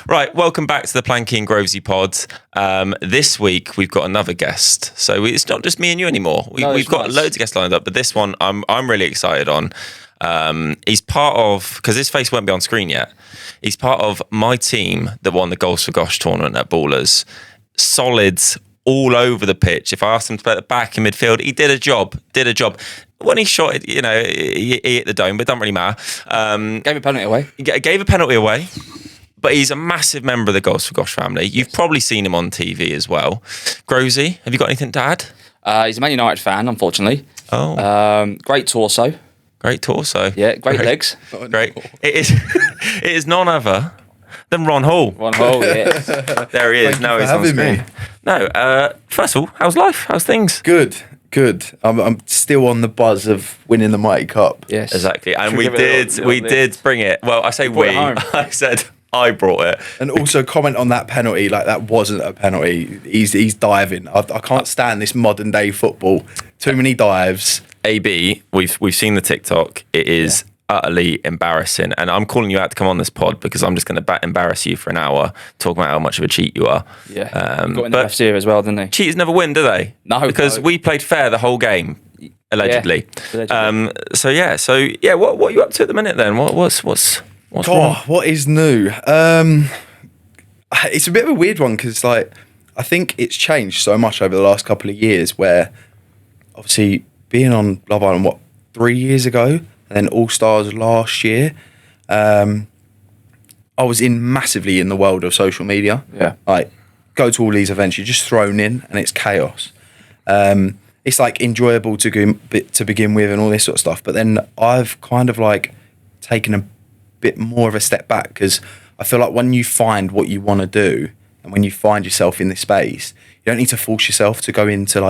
Right, welcome back to the Planky and Grovesy pod. This week we've got another guest, so it's not just me and you anymore. We've got loads of guests lined up, but this one I'm really excited on. He's part of, because his face won't be on screen yet. He's part of my team that won the Goals for Gosh tournament at Ballers. Solids all over the pitch. If I asked him to play at the back in midfield, he did a job. When he shot it, he hit the dome, but it doesn't really matter. Gave a penalty away. Gave a penalty away. But he's a massive member of the Goals for Gosh family. You've probably seen him on TV as well. Grovesy, have you got anything to add? He's a Man United fan, unfortunately. Oh. Great torso. Great torso. Yeah, great legs. Great. It is none other than Ron Hall. Ron Hall, yeah. There he is. Thank Now you he's for on having screen. me. No, first of all, how's life? How's things? Good. I'm still on the buzz of winning the Mighty Cup. Yes. Exactly. And Should we give it a little did bring it. Well, I say brought we. it home. I said I brought it. And also comment on that penalty, like that wasn't a penalty. He's diving. I can't stand this modern day football. Too many dives. AB, we've seen the TikTok. It is utterly embarrassing, and I'm calling you out to come on this pod because I'm just going to embarrass you for an hour talking about how much of a cheat you are. Yeah. But Got in the refs here as well, didn't they? cheaters never win, do they? No. Because we played fair the whole game, allegedly. Yeah, allegedly. What are you up to at the minute then? What's wrong? God, what is new? It's a bit of a weird one because, like, I think it's changed so much over the last couple of years. Where, obviously, being on Love Island 3 years ago, and then All Stars last year, I was massively in the world of social media. Yeah. Like, go to all these events, you're just thrown in, and it's chaos. It's like enjoyable to begin with, and all this sort of stuff. But then I've kind of like taken a bit more of a step back because I feel like when you find what you want to do, and when you find yourself in this space, you don't need to force yourself to go into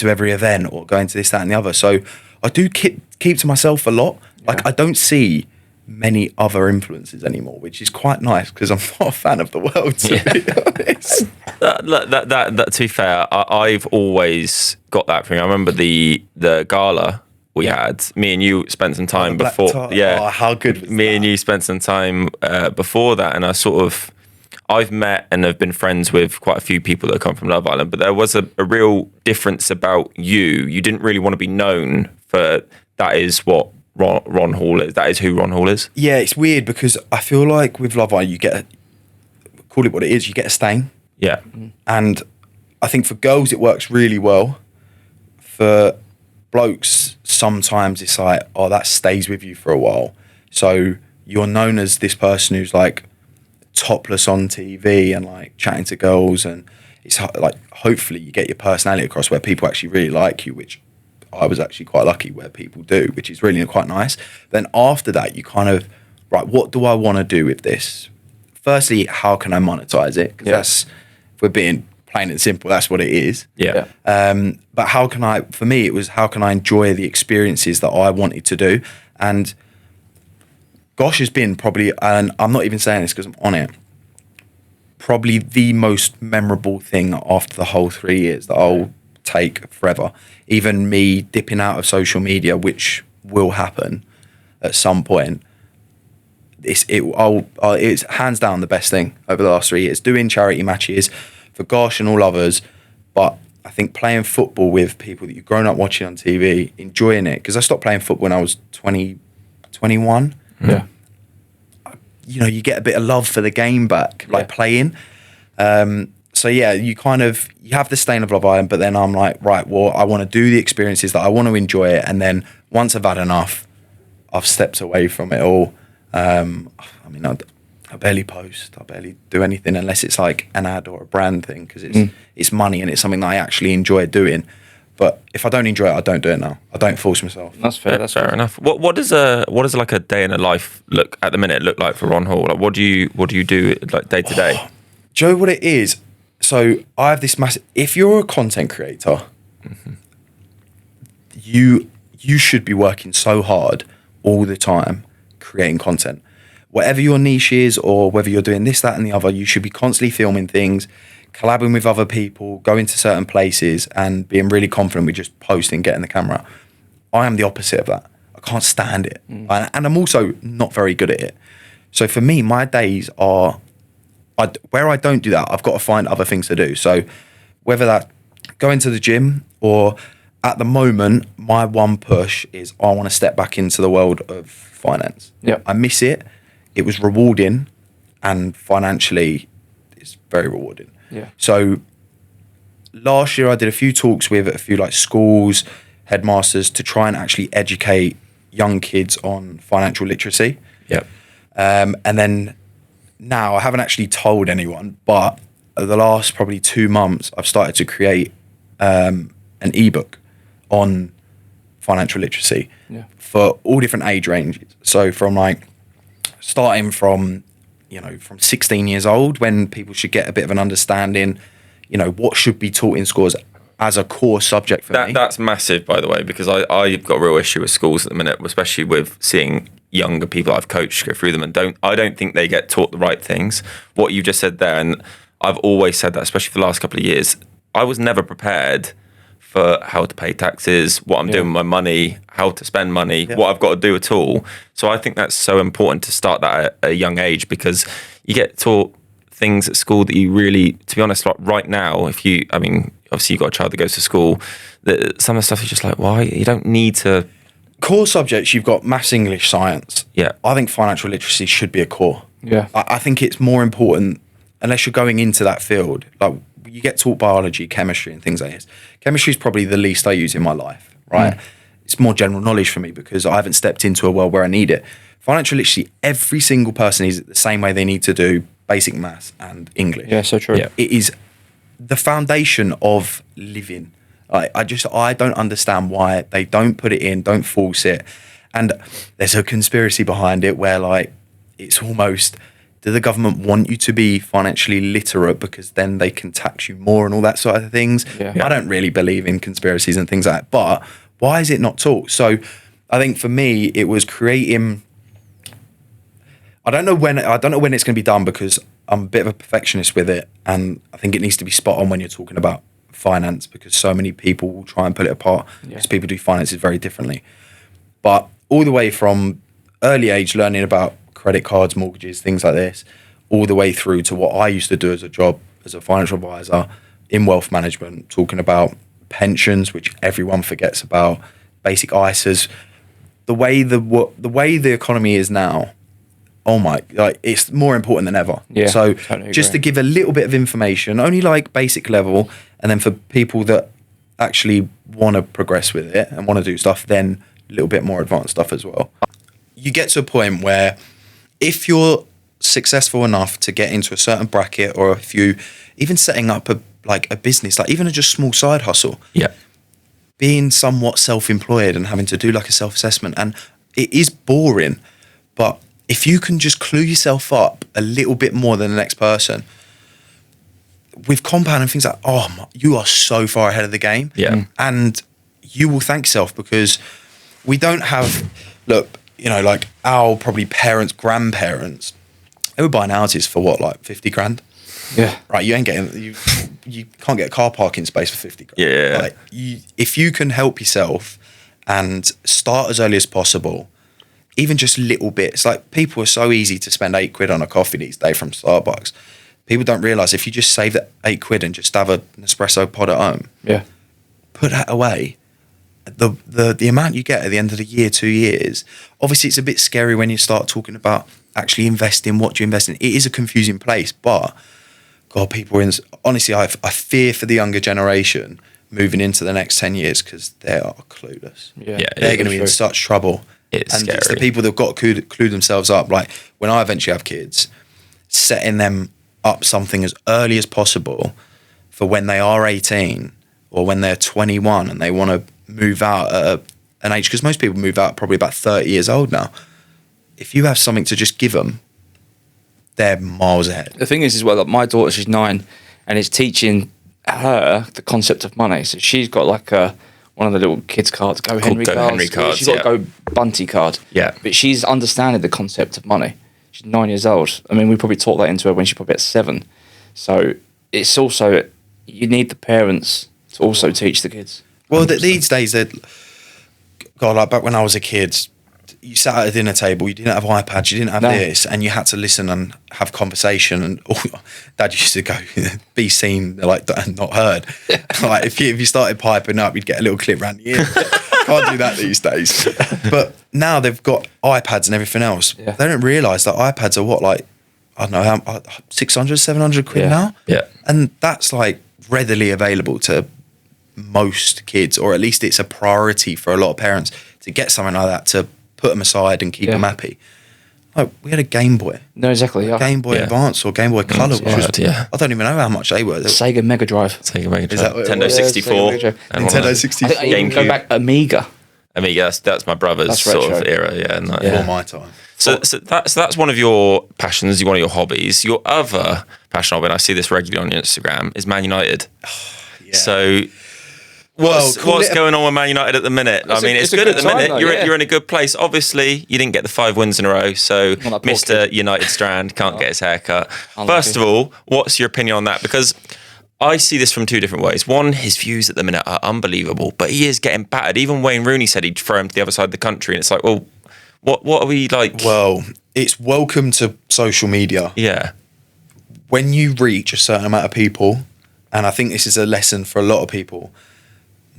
every event or go into this, that, and the other. So I do keep to myself a lot. Like, I don't see many other influences anymore, which is quite nice because I'm not a fan of the world, to be honest. That to be fair, I've always got that thing. I remember the gala we had. Me and you spent some time Black before. tie. Yeah, Oh, how good was me that? and you spent some time before that, and I've met and have been friends with quite a few people that come from Love Island, but there was a real difference about you. You didn't really want to be known for that is what Ron Hall is. That is who Ron Hall is. Yeah, it's weird because I feel like with Love Island, call it what it is, you get a stain. Yeah. And I think for girls, it works really well. For blokes, sometimes it's like, oh, that stays with you for a while. So you're known as this person who's like topless on TV and like chatting to girls, and it's like hopefully you get your personality across where people actually really like you, which I was actually quite lucky where people do, which is really quite nice. Then after that, you kind of, right, what do I want to do with this? Firstly, how can I monetize it? Because that's, if we're being plain and simple, that's what it is. Yeah. But for me, it was how can I enjoy the experiences that I wanted to do? And Gosh has been probably, and I'm not even saying this because I'm on it, probably the most memorable thing after the whole 3 years that I'll take forever. Even me dipping out of social media, which will happen at some point. It's hands down the best thing over the last 3 years. Doing charity matches for Gosh and all others, but I think playing football with people that you've grown up watching on TV, enjoying it, because I stopped playing football when I was 21. Yeah. You get a bit of love for the game back, like playing. So yeah, you have the stain of Love Island, but then I'm like, right, well, I want to do the experiences that I want to enjoy it. And then once I've had enough, I've stepped away from it all. I barely post. I barely do anything unless it's like an ad or a brand thing, because it's money and it's something that I actually enjoy doing. But if I don't enjoy it, I don't do it now. I don't force myself. That's fair. That's fair enough. What does like a day in a life look like for Ron Hall? Like, what do you do like day to day? Do you know what it is? So I have this massive. If you're a content creator, you should be working so hard all the time creating content. Whatever your niche is, or whether you're doing this, that, and the other, you should be constantly filming things, collabing with other people, going to certain places, and being really confident with just posting, getting the camera. I am the opposite of that. I can't stand it. And I'm also not very good at it. So for me, my days are where I don't do that, I've got to find other things to do. So whether that going to the gym or at the moment, my one push is I want to step back into the world of finance. Yeah. I miss it. It was rewarding, and financially it's very rewarding. Yeah. So last year I did a few talks with a few like schools, headmasters to try and actually educate young kids on financial literacy. Yeah. And then now I haven't actually told anyone, but the last probably 2 months I've started to create an ebook on financial literacy for all different age ranges. So from like starting from, from 16 years old, when people should get a bit of an understanding, what should be taught in schools as a core subject for me. That's massive, by the way, because I've got a real issue with schools at the minute, especially with seeing younger people I've coached go through them, and I don't think they get taught the right things. What you just said there, and I've always said that, especially for the last couple of years, I was never prepared for how to pay taxes, what I'm doing with my money, how to spend money, what I've got to do at all. So I think that's so important to start that at a young age, because you get taught things at school that you really, to be honest, like right now, obviously you've got a child that goes to school, some of the stuff is just like, why? You don't need to. Core subjects, you've got maths, English, science. Yeah. I think financial literacy should be a core. Yeah. I think it's more important, unless you're going into that field. Like, you get taught biology, chemistry, and things like this. Chemistry is probably the least I use in my life, right? It's more general knowledge for me because I haven't stepped into a world where I need it. Financial literacy, every single person is the same way they need to do basic maths and English. Yeah, so true. Yeah. It is the foundation of living. I don't understand why they don't put it in, don't force it. And there's a conspiracy behind it where like it's almost, do the government want you to be financially literate because then they can tax you more and all that sort of things? Yeah. I don't really believe in conspiracies and things like that, but why is it not taught? So I think for me, it was creating, I don't know when it's going to be done because I'm a bit of a perfectionist with it, and I think it needs to be spot on when you're talking about finance because so many people will try and pull it apart because people do finances very differently. But all the way from early age, learning about credit cards, mortgages, things like this, all the way through to what I used to do as a job as a financial advisor in wealth management, talking about pensions, which everyone forgets about, basic ISAs. The way the economy is now, it's more important than ever. Yeah, so totally just to agree. give a little bit of information, only like basic level, and then for people that actually want to progress with it and want to do stuff, then a little bit more advanced stuff as well. You get to a point where if you're successful enough to get into a certain bracket, or if you even setting up a business, like even a just small side hustle, being somewhat self-employed and having to do like a self-assessment, and it is boring, but if you can just clue yourself up a little bit more than the next person with compound and things like, you are so far ahead of the game. Yeah. And you will thank yourself because we don't have, like our probably parents, grandparents, they were buying houses for what, like 50 grand? Yeah. Right, you ain't getting, you can't get a car parking space for 50 grand. Yeah. Like, if you can help yourself and start as early as possible, even just little bits, like people are so easy to spend £8 on a coffee these days from Starbucks. People don't realise if you just save that £8 and just have an espresso pod at home, put that away, the amount you get at the end of the year, 2 years, obviously it's a bit scary when you start talking about actually investing, what do you invest in? It is a confusing place, but God, people are honestly, I fear for the younger generation moving into the next 10 years because they are clueless. Yeah. They're going to be in such trouble. It's and scary. it's the people that've got to clue themselves up. Like when I eventually have kids, setting them up something as early as possible for when they are 18 or when they're 21 and they want to move out at an age, because most people move out probably about 30 years old now. If you have something to just give them, they're miles ahead. The thing is as well, like my daughter, she's 9 and it's teaching her the concept of money. So she's got like one of the little kids cards, Go Henry cards. She's got a Go Bunty card. Yeah. But she's understanding the concept of money. She's 9 years old. I mean, we probably taught that into her when she probably at 7. So it's also, you need the parents to also teach the kids. Well, these days, God, like back when I was a kid, you sat at a dinner table, you didn't have iPads, you didn't have this, and you had to listen and have conversation. And Dad used to go, be seen, like, and not heard. Like, if you started piping up, you'd get a little clip round the ear. Can't do that these days. But now they've got iPads and everything else. Yeah. They don't realise that iPads are what, like, I don't know, 600, 700 quid now? Yeah. And that's, like, readily available to most kids, or at least it's a priority for a lot of parents to get something like that to put them aside and keep them happy. Like, we had a Game Boy. No, exactly. Yeah. Game Boy Advance or Game Boy Color. I don't even know how much they were. Sega Mega Drive. Nintendo 64. Nintendo 64. GameCube. Go back, Amiga. That's my brother's sort of era. Before my time. So that's one of your passions, one of your hobbies. Your other passion, and I see this regularly on your Instagram, is Man United. So what's going on with Man United at the minute? I mean, it's good at the minute. Though, you're in a good place. Obviously, you didn't get the 5 wins in a row, so Mr. United Strand can't get his hair cut. First of all, what's your opinion on that? Because I see this from two different ways. One, his views at the minute are unbelievable, but he is getting battered. Even Wayne Rooney said he'd throw him to the other side of the country, and it's like, well, what are we like? Well, it's welcome to social media. Yeah. When you reach a certain amount of people, and I think this is a lesson for a lot of people,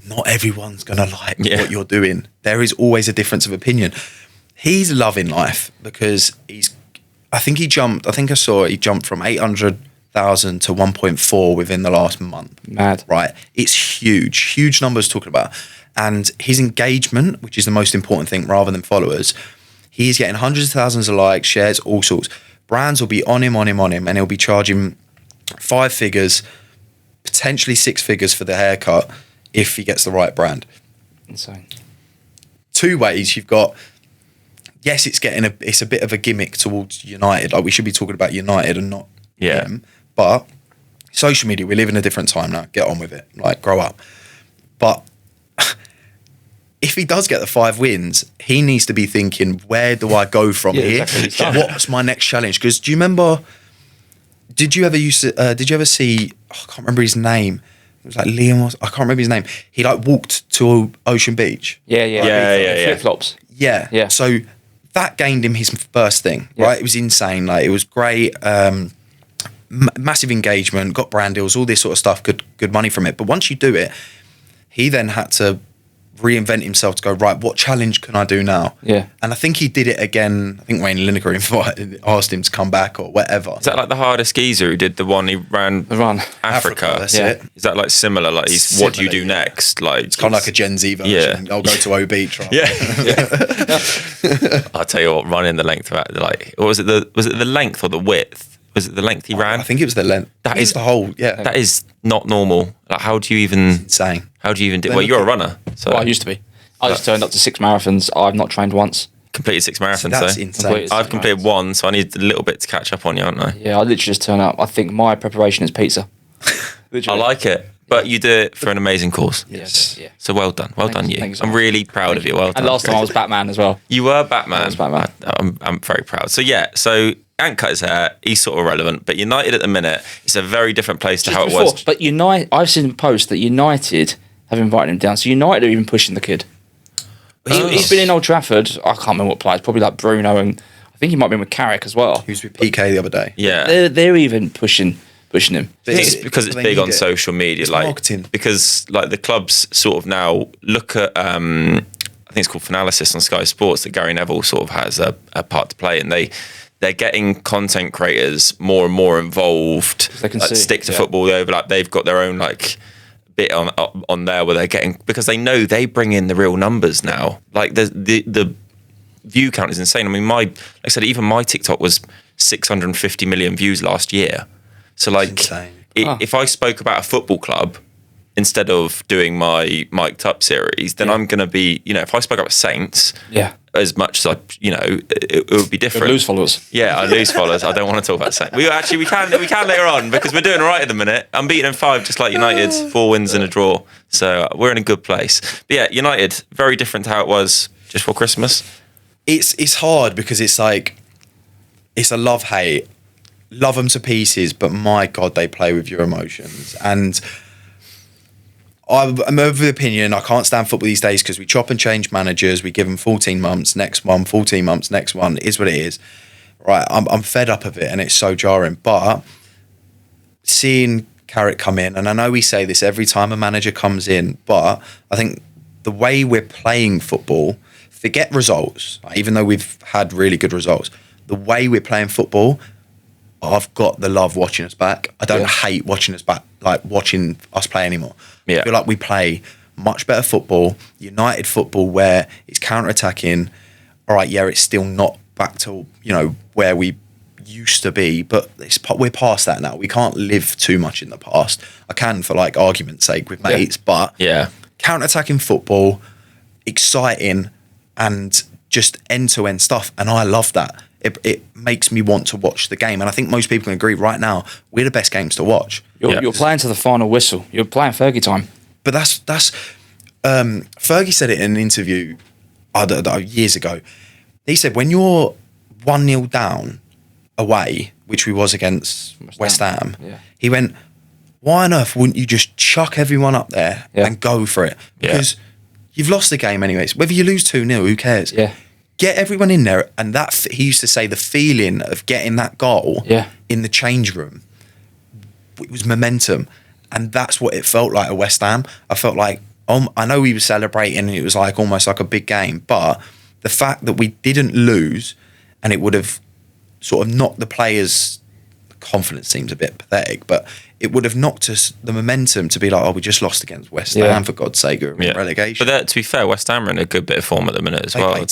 not everyone's going to like what you're doing. There is always a difference of opinion. He's loving life because he jumped from 800,000 to 1.4 within the last month. Mad. Right? It's huge numbers talking about. And his engagement, which is the most important thing rather than followers, he's getting hundreds of thousands of likes, shares, all sorts. Brands will be on him, and he'll be charging 5 figures, potentially 6 figures for the haircut if he gets the right brand. Insane. 2 ways. You've got, yes, it's a bit of a gimmick towards United. Like, we should be talking about United and not him. But social media, we live in a different time now. Get on with it. Like, grow up. But if he does get the 5 wins, he needs to be thinking, where do I go from here? Exactly. What's my next challenge? Because do you remember, did you ever see, I can't remember his name. It was like Liam, I can't remember his name. He like walked to Ocean Beach. Yeah. Flip-flops. Yeah. So that gained him his first thing, right? It was insane. Like, it was great. Massive engagement, got brand deals, all this sort of stuff, good money from it. But once you do it, he then had to reinvent himself to go, right, what challenge can I do now? Yeah. And I think he did it again. I think Wayne Lineker asked him to come back or whatever. Is that like the hardest geezer who did the one he ran Africa? That's it. Is that like similar? Like, what do you do next? Like, it's kind of like a Gen Z version. I'll go to O Beach. Right? I'll tell you what, running the length of that, like, or was it the length or the width? Was it the length he ran? I think it was the length. That is the whole. Yeah. That is not normal. Like, how do you even? It's insane. How do you even do? Well, you're a runner. So. Well, I used to be. I just turned up to 6 marathons. I've not trained once. Completed 6 marathons. That's insane. I've completed 1, so I need a little bit to catch up on you, aren't I? Yeah, I literally just turn up. I think my preparation is pizza. I like it. But you do it for an amazing cause. Yes. Yeah. So well done. Well done, you. I'm really proud of you. Well done. And last time I was Batman as well. You were Batman. I was Batman. I'm very proud. So Ant cut his hair. He's sort of relevant. But United at the minute, it's a very different place to how it was. But I've seen a post that United have invited him down. So United are even pushing the kid. He's been in Old Trafford. I can't remember what players. Probably like Bruno, and I think he might have been with Carrick as well. He was with PK the other day. Yeah. They're even pushing him. I think it's because it's big on social media, like marketing. Because like the clubs sort of now look at I think it's called Finalysis on Sky Sports that Gary Neville sort of has a part to play, and they're getting content creators more and more involved. They can stick to football. They've got their own like bit on there where they're getting, because they know they bring in the real numbers now. Like the view count is insane. I mean, like I said, even my TikTok was 650 million views last year. So like, if I spoke about a football club instead of doing my mic'd up series, then I'm going to be, if I spoke about Saints, as much as it would be different. You'd lose followers. Yeah, I lose followers. I don't want to talk about Saints. We can later on, because we're doing all right at the minute. I'm beating in 5, just like United, 4 wins and a draw. So we're in a good place. But yeah, United, very different to how it was just for Christmas. It's hard because it's like, it's a love-hate. Love them to pieces, but my God, they play with your emotions. And I'm of the opinion I can't stand football these days because we chop and change managers. We give them 14 months, next one, 14 months, next one. It is what it is. Right, I'm fed up of it and it's so jarring. But seeing Carrick come in, and I know we say this every time a manager comes in, but I think the way we're playing football, forget results, even though we've had really good results, the way we're playing football, I've got the love watching us back. I don't hate watching us back, like watching us play anymore. I feel like we play much better football, United football, where it's counter-attacking. All right, it's still not back to, where we used to be, but we're past that now. We can't live too much in the past. I can, for like argument's sake, with mates, but counter-attacking football, exciting, and just end-to-end stuff, and I love that. It makes me want to watch the game, and I think most people can agree right now we're the best games to watch. You're playing to the final whistle. You're playing Fergie time. But that's Fergie said it in an interview years ago. He said when you're 1-0 down away, which we was against West Ham, he went, why on earth wouldn't you just chuck everyone up there and go for it? Because you've lost the game anyways. Whether you lose 2-0, who cares? Get everyone in there, and he used to say the feeling of getting that goal in the change room, it was momentum, and that's what it felt like at West Ham. I felt like, I know we were celebrating, and it was like almost like a big game, but the fact that we didn't lose, and it would have sort of knocked the players' confidence seems a bit pathetic, but it would have knocked us the momentum to be like, we just lost against West Ham, for God's sake, we're in relegation. But to be fair, West Ham are in a good bit of form at the minute as well. It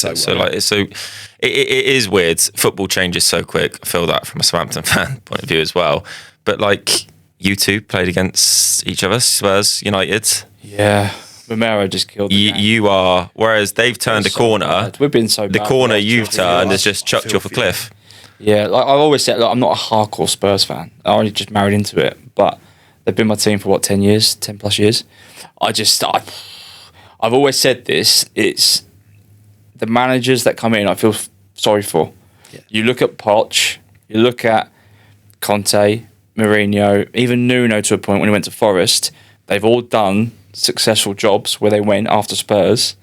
is weird. Football changes so quick. I feel that from a Southampton fan point of view as well. But like, you two played against each other, Spurs, United. Yeah. Romero just killed the game. You are, whereas they've turned a corner. Bad. We've been so bad. The corner you've turned has just chucked you off a cliff. Yeah, like I've always said, I'm not a hardcore Spurs fan. I only just married into it, but they've been my team for 10 years, 10 plus years. I've always said this, it's the managers that come in I feel sorry for. Yeah. You look at Poch, you look at Conte, Mourinho, even Nuno to a point when he went to Forest, they've all done successful jobs where they went after Spurs.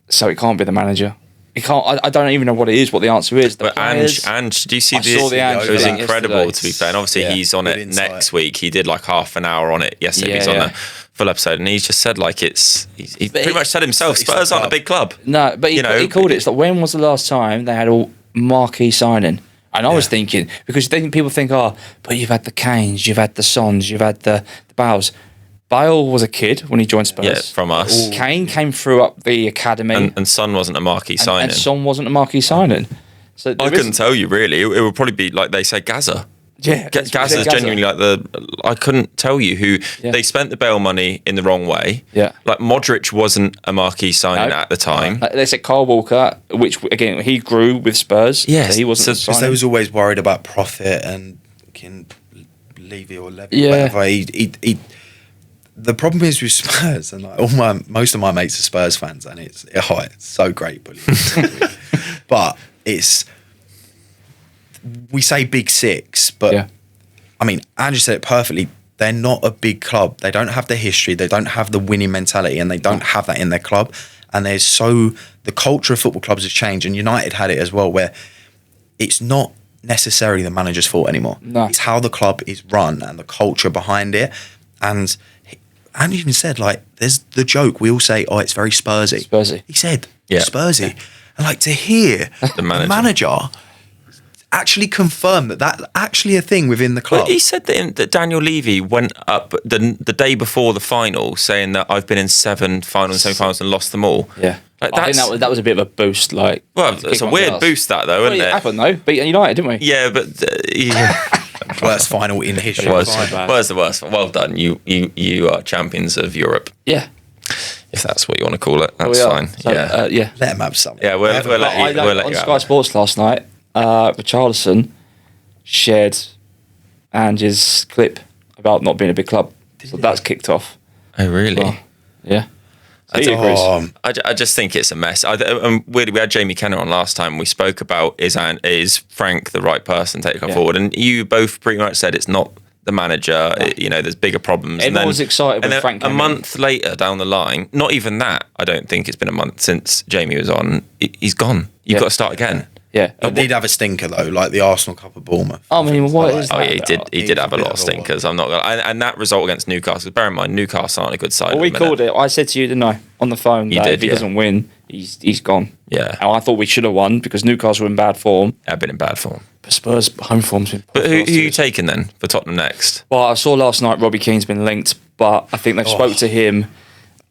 So it can't be the manager. It can't. I don't even know what it is. What the answer is. But Ange, do you see this? It was incredible yesterday. To be fair. And obviously he's on it next week. He did like half an hour on it yesterday. He's on the full episode, and he's just said like he pretty much said himself. Spurs aren't a big club. No, but he called it. It's like, when was the last time they had a marquee signing? And I was thinking, because then people think, but you've had the Kanes, you've had the Sons, you've had the Bales. Bale was a kid when he joined Spurs. Yeah, from us. Kane came through up the academy. And Son wasn't a marquee signing. And Son wasn't a marquee signing. So I couldn't tell you, really. It would probably be like they say Gaza. Yeah. Gaza's genuinely I couldn't tell you who. They spent the Bale money in the wrong way. Yeah. Like Modric wasn't a marquee signing at the time. They said Kyle Walker, which again, he grew with Spurs. Yes. So he wasn't because they was always worried about profit and Levy or whatever. The problem is with Spurs, and like most of my mates are Spurs fans, and it's so great, but we say big six, but I mean, Andrew said it perfectly. They're not a big club. They don't have the history. They don't have the winning mentality, and they don't have that in their club. And the culture of football clubs has changed, and United had it as well, where it's not necessarily the manager's fault anymore. No. Mm. It's how the club is run and the culture behind it, and even said, like, there's the joke. We all say, it's very Spursy. He said, Spursy. And, like, to hear the manager actually confirm that's actually a thing within the club. Well, he said that Daniel Levy went up the day before the final saying that I've been in 7 finals and semi-finals and lost them all. Yeah. Like, I think that was a bit of a boost. Like, well, it's a weird boost, that, though, isn't it? It happened, though. Beat United, didn't we? Yeah, but... Worst final in history. Where's the worst? Well done. You are champions of Europe. Yeah. If that's what you want to call it, that's fine. So, Let them have something. Yeah, we'll let you on Sky Sports last night, Richarlison shared Ange's clip about not being a big club. So that's kicked off. Oh, really? Well, yeah. I just think it's a mess. We had Jamie Kenner on last time. We spoke about is Frank the right person to take forward, and you both pretty much said it's not the manager. There's bigger problems. Everyone was excited when Frank came a month later down the line, not even that, I don't think it's been a month since Jamie was on, he's gone. You've got to start again. Yeah. He did have a stinker, though, like the Arsenal Cup of Bournemouth. I mean, what is that? Oh, yeah, he did have a lot of stinkers. I'm not gonna, and that result against Newcastle, bear in mind, Newcastle aren't a good side. Well, we called it. I said to you, didn't I, on the phone, that if he doesn't win, he's gone. Yeah. And I thought we should have won because Newcastle were in bad form. I've been in bad form. But Spurs' home form's been... But who are you taking then for Tottenham next? Well, I saw last night Robbie Keane's been linked, but I think they've spoke to him.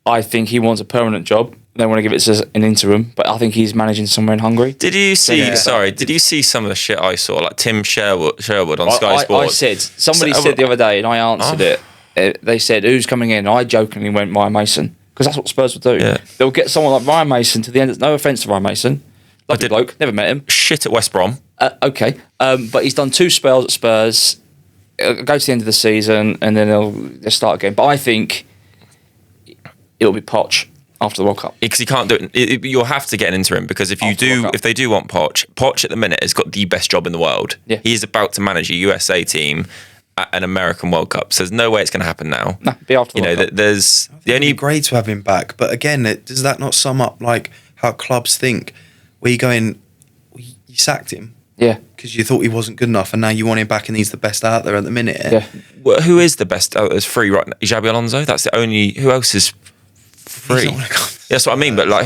I think he wants a permanent job. They want to give it as an interim, but I think he's managing somewhere in Hungary. Did you see? Sorry, did you see some of the shit I saw? Like Tim Sherwood on Sky Sports. Somebody said the other day, and I answered it. They said, "Who's coming in?" And I jokingly went Ryan Mason because that's what Spurs would do. Yeah. They'll get someone like Ryan Mason to the end. No offense to Ryan Mason, lovely bloke, never met him. Shit at West Brom. Okay, but he's done 2 spells at Spurs. It'll go to the end of the season, and then they'll start again. But I think it'll be Poch after the World Cup. Because you can't do it. You'll have to get an interim because if they do want Poch at the minute has got the best job in the world. Yeah. He is about to manage a USA team at an American World Cup. So there's no way it's going to happen now. No, be after the World Cup. There's the only... It'd be great to have him back. But again, does that not sum up like how clubs think? Where you going, you sacked him. Yeah. Because you thought he wasn't good enough and now you want him back and he's the best out there at the minute. Yeah. Well, who is the best out there's free right now? Xabi Alonso? That's the only... Who else is free? That's what I mean. But like,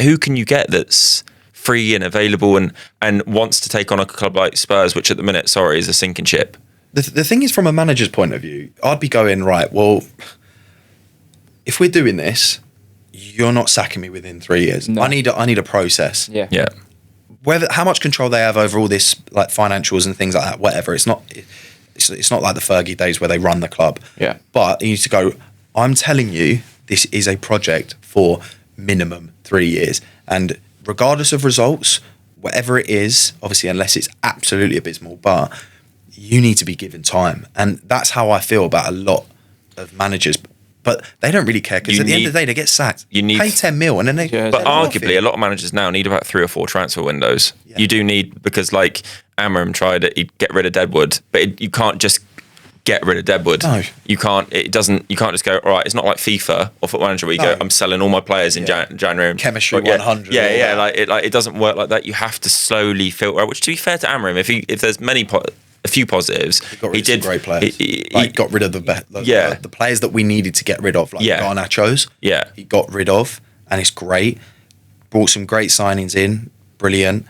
who can you get that's free and available and wants to take on a club like Spurs, which at the minute, is a sinking ship? The thing is, from a manager's point of view, I'd be going, right, well, if we're doing this, you're not sacking me within 3 years. No. I need a process. Yeah. Yeah. How much control they have over all this, like financials and things like that, whatever. It's not like the Fergie days where they run the club. Yeah. But you need to go, I'm telling you, this is a project for minimum 3 years. And regardless of results, whatever it is, obviously, unless it's absolutely abysmal, but you need to be given time. And that's how I feel about a lot of managers. But they don't really care because at the end of the day, they get sacked. You need pay 10 mil and then they. Yeah, but arguably, a lot of managers now need about 3 or 4 transfer windows. Yeah. You do need, because like Amorim tried it, he'd get rid of Deadwood, but you can't just get rid of Deadwood. No, you can't. It doesn't. You can't just go. All right, it's not like FIFA or Football Manager where you go, I'm selling all my players in January. Chemistry 100. Yeah. Like it doesn't work like that. You have to slowly filter out. Which, to be fair to Amorim, if there's a few positives, he did great players. He got rid of the players that we needed to get rid of, like Garnachos. Yeah, he got rid of, and it's great. Brought some great signings in, brilliant.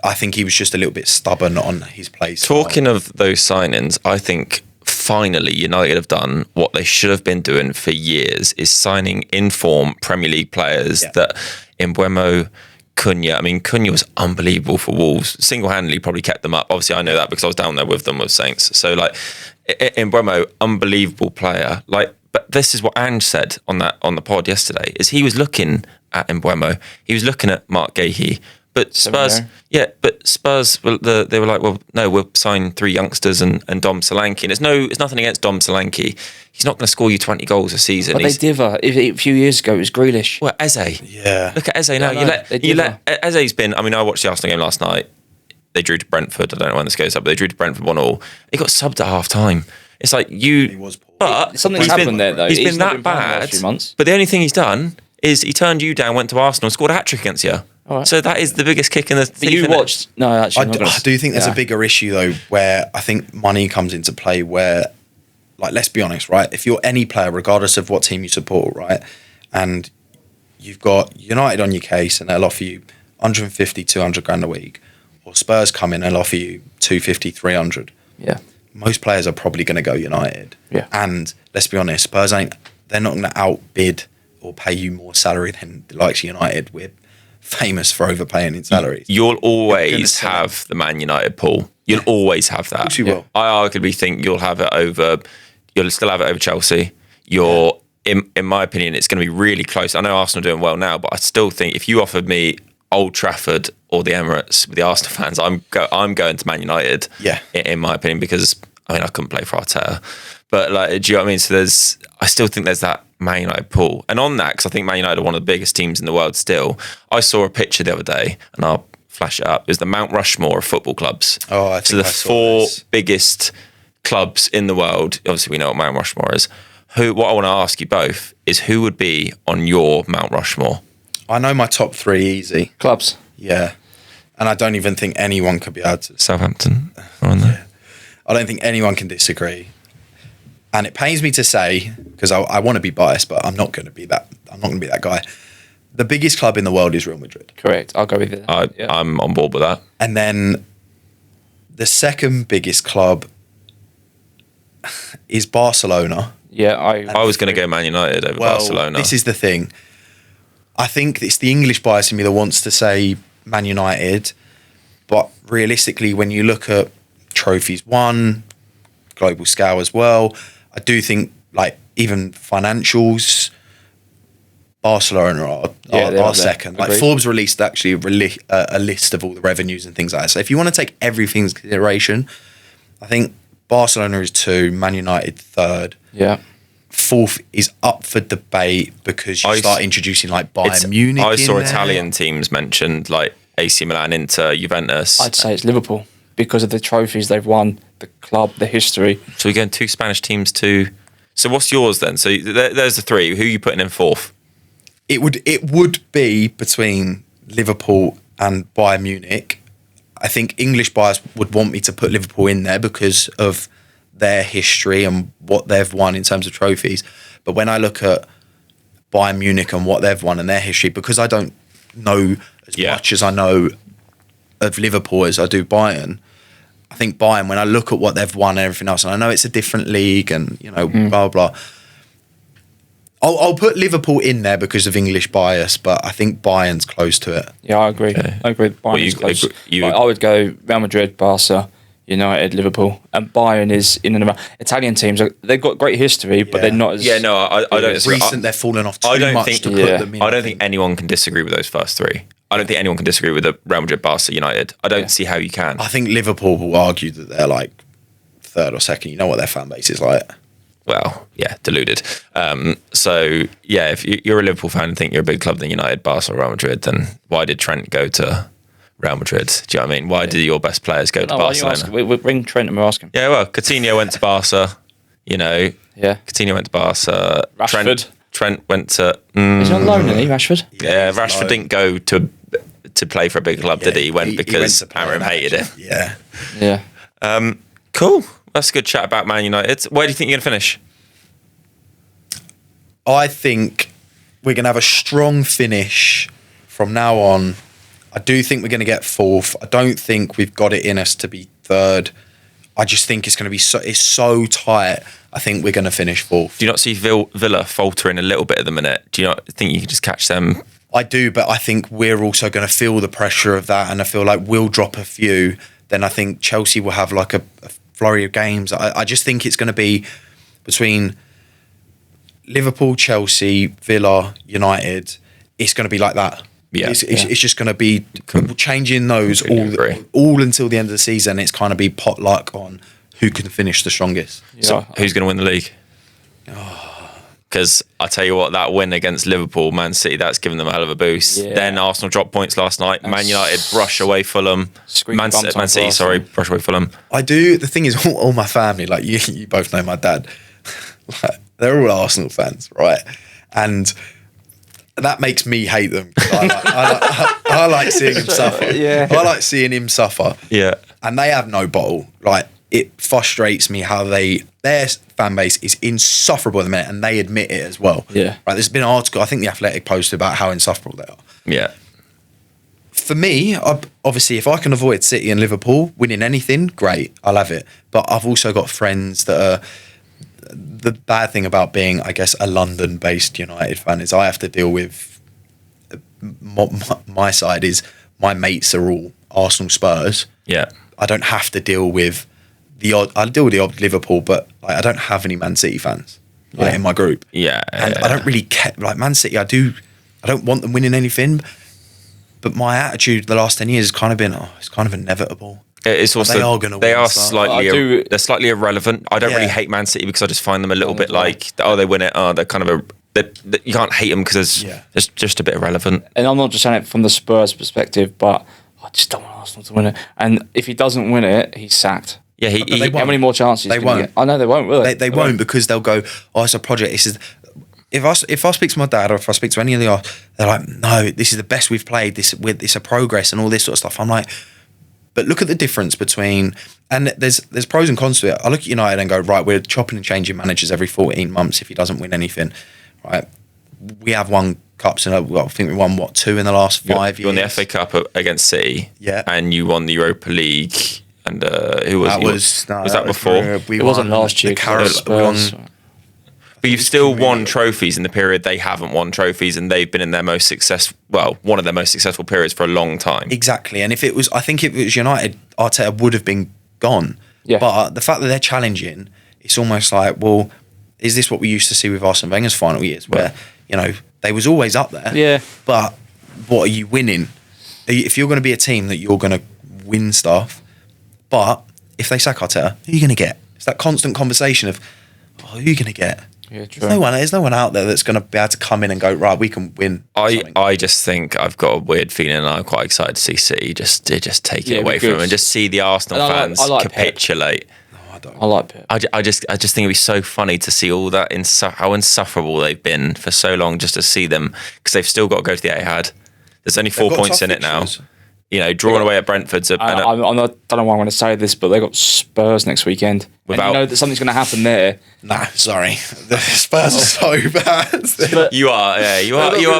I think he was just a little bit stubborn on his place. Talking of those signings, I think finally United have done what they should have been doing for years: is signing in-form Premier League players that Mbeumo, Cunha. I mean, Cunha was unbelievable for Wolves. Single-handedly probably kept them up. Obviously, I know that because I was down there with them with Saints. So, like, Mbeumo, unbelievable player. Like, but this is what Ange said on the pod yesterday: is he was looking at Mbeumo, he was looking at Mark Gahey. But Spurs, they were like, well, no, we'll sign 3 youngsters and Dom Solanke. And it's nothing against Dom Solanke. He's not going to score you 20 goals a season. But they diver. A few years ago, it was Grealish. Well, Eze. Yeah. Look at Eze now. Eze's been, I mean, I watched the Arsenal game last night. They drew to Brentford. I don't know when this goes up, but they drew to Brentford 1-1. He got subbed at half time. It's like He was poor. But something's happened there, though. He's been that bad. But the only thing he's done is he turned you down, went to Arsenal, and scored a hat-trick against you. Right. So that is the biggest kick in the teeth. But you watched... No, actually... I do think there's a bigger issue, though, where I think money comes into play where, like, let's be honest, right? If you're any player, regardless of what team you support, right, and you've got United on your case and they'll offer you 150, 200 grand a week, or Spurs come in and they'll offer you 250, 300. Yeah. Most players are probably going to go United. Yeah. And let's be honest, Spurs they're not going to outbid or pay you more salary than the likes of United. We're famous for overpaying in salaries. You'll always have the Man United pool. You'll always have that. Of course you will. I arguably think you'll still have it over Chelsea. In my opinion, it's going to be really close. I know Arsenal are doing well now, but I still think if you offered me Old Trafford or the Emirates with the Arsenal fans, I'm going to Man United. Yeah. In my opinion, because I mean I couldn't play for Arteta, but like, do you know what I mean? So I still think there's that Man United pool, and on that, because I think Man United are one of the biggest teams in the world still. I saw a picture the other day, and I'll flash it up. It was the Mount Rushmore of football clubs. Oh, I think so the 4 biggest clubs in the world, obviously we know what Mount Rushmore is. What I want to ask you both is who would be on your Mount Rushmore? I know my top 3 easy. Clubs. Yeah. And I don't even think anyone could be able to. Southampton are on there. Yeah. I don't think anyone can disagree. And it pains me to say, because I want to be biased, but I'm not going to be that. I'm not going to be that guy. The biggest club in the world is Real Madrid. Correct. I'll go with it. I'm on board with that. And then the second biggest club is Barcelona. Yeah, I was going to go Man United over Barcelona. This is the thing. I think it's the English bias in me that wants to say Man United, but realistically, when you look at trophies won, global scale as well, I do think like even financials, Barcelona are second. Like Forbes released actually a list of all the revenues and things like that. So if you want to take everything into consideration, I think Barcelona is 2, Man United 3rd. Yeah. 4th is up for debate because you start introducing like Bayern Munich. I saw Italian teams mentioned like AC Milan, Inter, Juventus. I'd say it's Liverpool because of the trophies they've won, the club, the history. So we're going 2 Spanish teams too. So what's yours then? So there's the 3. Who are you putting in 4th? It would be between Liverpool and Bayern Munich. I think English buyers would want me to put Liverpool in there because of their history and what they've won in terms of trophies. But when I look at Bayern Munich and what they've won and their history, because I don't know as much as I know of Liverpool as I do Bayern, I think Bayern, when I look at what they've won and everything else, and I know it's a different league and, blah, blah. I'll put Liverpool in there because of English bias, but I think Bayern's close to it. Yeah, I agree. Okay. I agree. Bayern's close. I would go Real Madrid, Barca, United, Liverpool, and Bayern is in and around. Italian teams, they've got great history, but they're not as... Yeah, no, I don't... Recent, they're falling off too much to put them in. I don't think anyone can disagree with those first 3. I don't think anyone can disagree with the Real Madrid, Barca, United. I don't see how you can. I think Liverpool will argue that they're like 3rd or 2nd. You know what their fan base is like. Well, yeah, deluded. So, yeah, if you're a Liverpool fan and think you're a big club than United, Barca or Real Madrid, then why did Trent go to Real Madrid? Do you know what I mean? Why did your best players go to Barcelona? We'll bring Trent and we'll ask him. Yeah, well, Coutinho went to Barca, Yeah. Coutinho went to Barca. Rashford. Trent went to... He's on loan, isn't he, Rashford? Yeah, Rashford didn't go to play for a big club, did he? He went because Amorim hated it. Yeah. Yeah. Cool. That's a good chat about Man United. Where do you think you're going to finish? I think we're going to have a strong finish from now on. I do think we're going to get 4th. I don't think we've got it in us to be 3rd. I just think it's going to be so tight. I think we're going to finish 4th. Do you not see Villa faltering a little bit at the minute? Do you not think you can just catch them? I do, but I think we're also going to feel the pressure of that, and I feel like we'll drop a few. Then I think Chelsea will have like a flurry of games. I just think it's going to be between Liverpool, Chelsea, Villa, United. It's going to be like that. Yeah, it's just going to be changing those all until the end of the season. It's kind of be potluck on who can finish the strongest. Yeah. So who's going to win the league? Because I tell you what, that win against Liverpool, Man City, that's given them a hell of a boost. Yeah. Then Arsenal dropped points last night. Man United brush away Fulham. Man City, sorry, brush away Fulham. I do. The thing is, all my family, like you both know my dad, like, they're all Arsenal fans, right? And that makes me hate them. I like seeing him suffer. Yeah. I like seeing him suffer. Yeah. And they have no bottle. Like, it frustrates me how their fan base is insufferable at the minute, and they admit it as well. Yeah. Right. There's been an article, I think The Athletic posted about how insufferable they are. Yeah. For me, obviously, if I can avoid City and Liverpool winning anything, great. I'll have it. But I've also got friends that are... The bad thing about being, I guess, a London-based United fan is I have to deal with... My side is my mates are all Arsenal Spurs. Yeah. I don't have to deal with I deal with the odd Liverpool, but like, I don't have any Man City fans in my group. Yeah. And I don't really care. Like Man City, I don't want them winning anything, but my attitude the last 10 years has kind of been, it's kind of inevitable. It's also they are going to win. They are slightly they're slightly irrelevant. I don't really hate Man City because I just find them a little bit like, they win it. They're kind of you can't hate them because it's just a bit irrelevant. And I'm not just saying it from the Spurs perspective, but I just don't want Arsenal to win it. And if he doesn't win it, he's sacked. Yeah, how many more chances? They won't. I know they won't. Will they? They won't, because they'll go, oh, it's a project. This is. If I speak to my dad, or if I speak to any of the others, they're like, no, this is the best we've played. It's a progress and all this sort of stuff. I'm like, but look at the difference between, and there's pros and cons to it. I look at United and go, right, we're chopping and changing managers every 14 months if he doesn't win anything, right? We have won cups, and I think we won 2 in the last 5 years. You won the FA Cup against City, yeah, and you won the Europa League. And who was that before? It wasn't last year. But you've still won trophies in the period they haven't won trophies, and they've been in their most successful, one of their most successful periods for a long time. Exactly. And I think if it was United, Arteta would have been gone. Yeah. But the fact that they're challenging, it's almost like, well, is this what we used to see with Arsene Wenger's final years, where, they was always up there. Yeah. But what are you winning? If you're going to be a team that you're going to win stuff, but if they sack Arteta, who are you going to get? It's that constant conversation of, who are you going to get? Yeah, true. There's no one out there that's going to be able to come in and go, right, we can win. I just think I've got a weird feeling, and I'm quite excited to see City just take it away from them and just see the Arsenal fans capitulate. I like Pep. I just think it'd be so funny to see all that how insufferable they've been for so long, just to see them, because they've still got to go to the Etihad. There's only 4 points in it now. Drawing away at Brentford's. I don't know why I'm going to say this, but they got Spurs next weekend. And you know that something's going to happen there. Nah, sorry, the Spurs are so bad. You are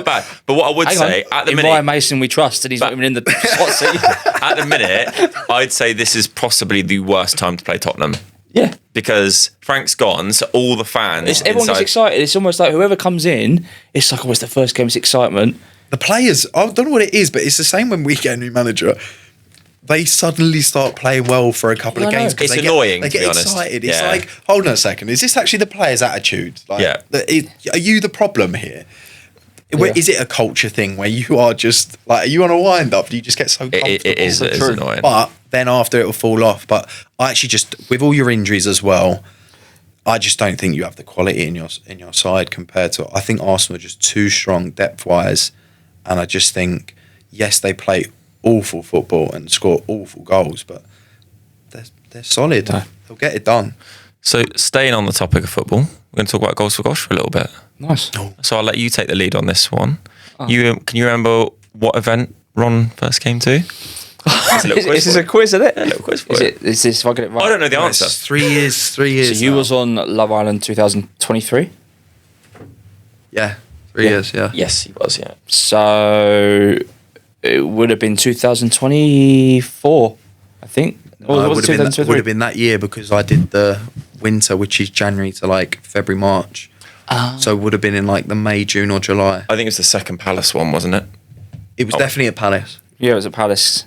bad. But what I would say at the minute, Ryan Mason we trust, and he's not even in the hot seat. At the minute, I'd say this is possibly the worst time to play Tottenham. Yeah, because Frank's gone, so all the fans, everyone gets excited. It's almost like whoever comes in, it's like, it's the first game, it's excitement. The players, I don't know what it is, but it's the same when we get a new manager. They suddenly start playing well for a couple of games. It's annoying, they get excited. It's like, hold on a second, is this actually the players' attitude? Like, are you the problem here? Yeah. Is it a culture thing where you are just like, are you on a wind up? Do you just get so comfortable? It is annoying. But then after it will fall off. But I actually just, with all your injuries as well, I just don't think you have the quality in your side compared to. I think Arsenal are just too strong depth wise, and I just think, yes, they play awful football and score awful goals, but they're solid. No. They'll get it done. So staying on the topic of football, we're going to talk about goals for Gosh for a little bit. Nice. So I'll let you take the lead on this one. Oh. Can you remember what event Ron first came to? This is a quiz, isn't it? Yeah, a little quiz for you. Is this, if I get it right? I don't know the answer. It's 3 years. 3 years. So you was on Love Island 2023? Yeah, 3 years, yeah. Yes, he was, yeah. So it would have been 2024, I think. No, it would have been that year, because I did the winter, which is January to like February, March. So it would have been in like the May, June or July. I think it was the second Palace one, wasn't it? It was definitely at Palace. Yeah, it was at Palace.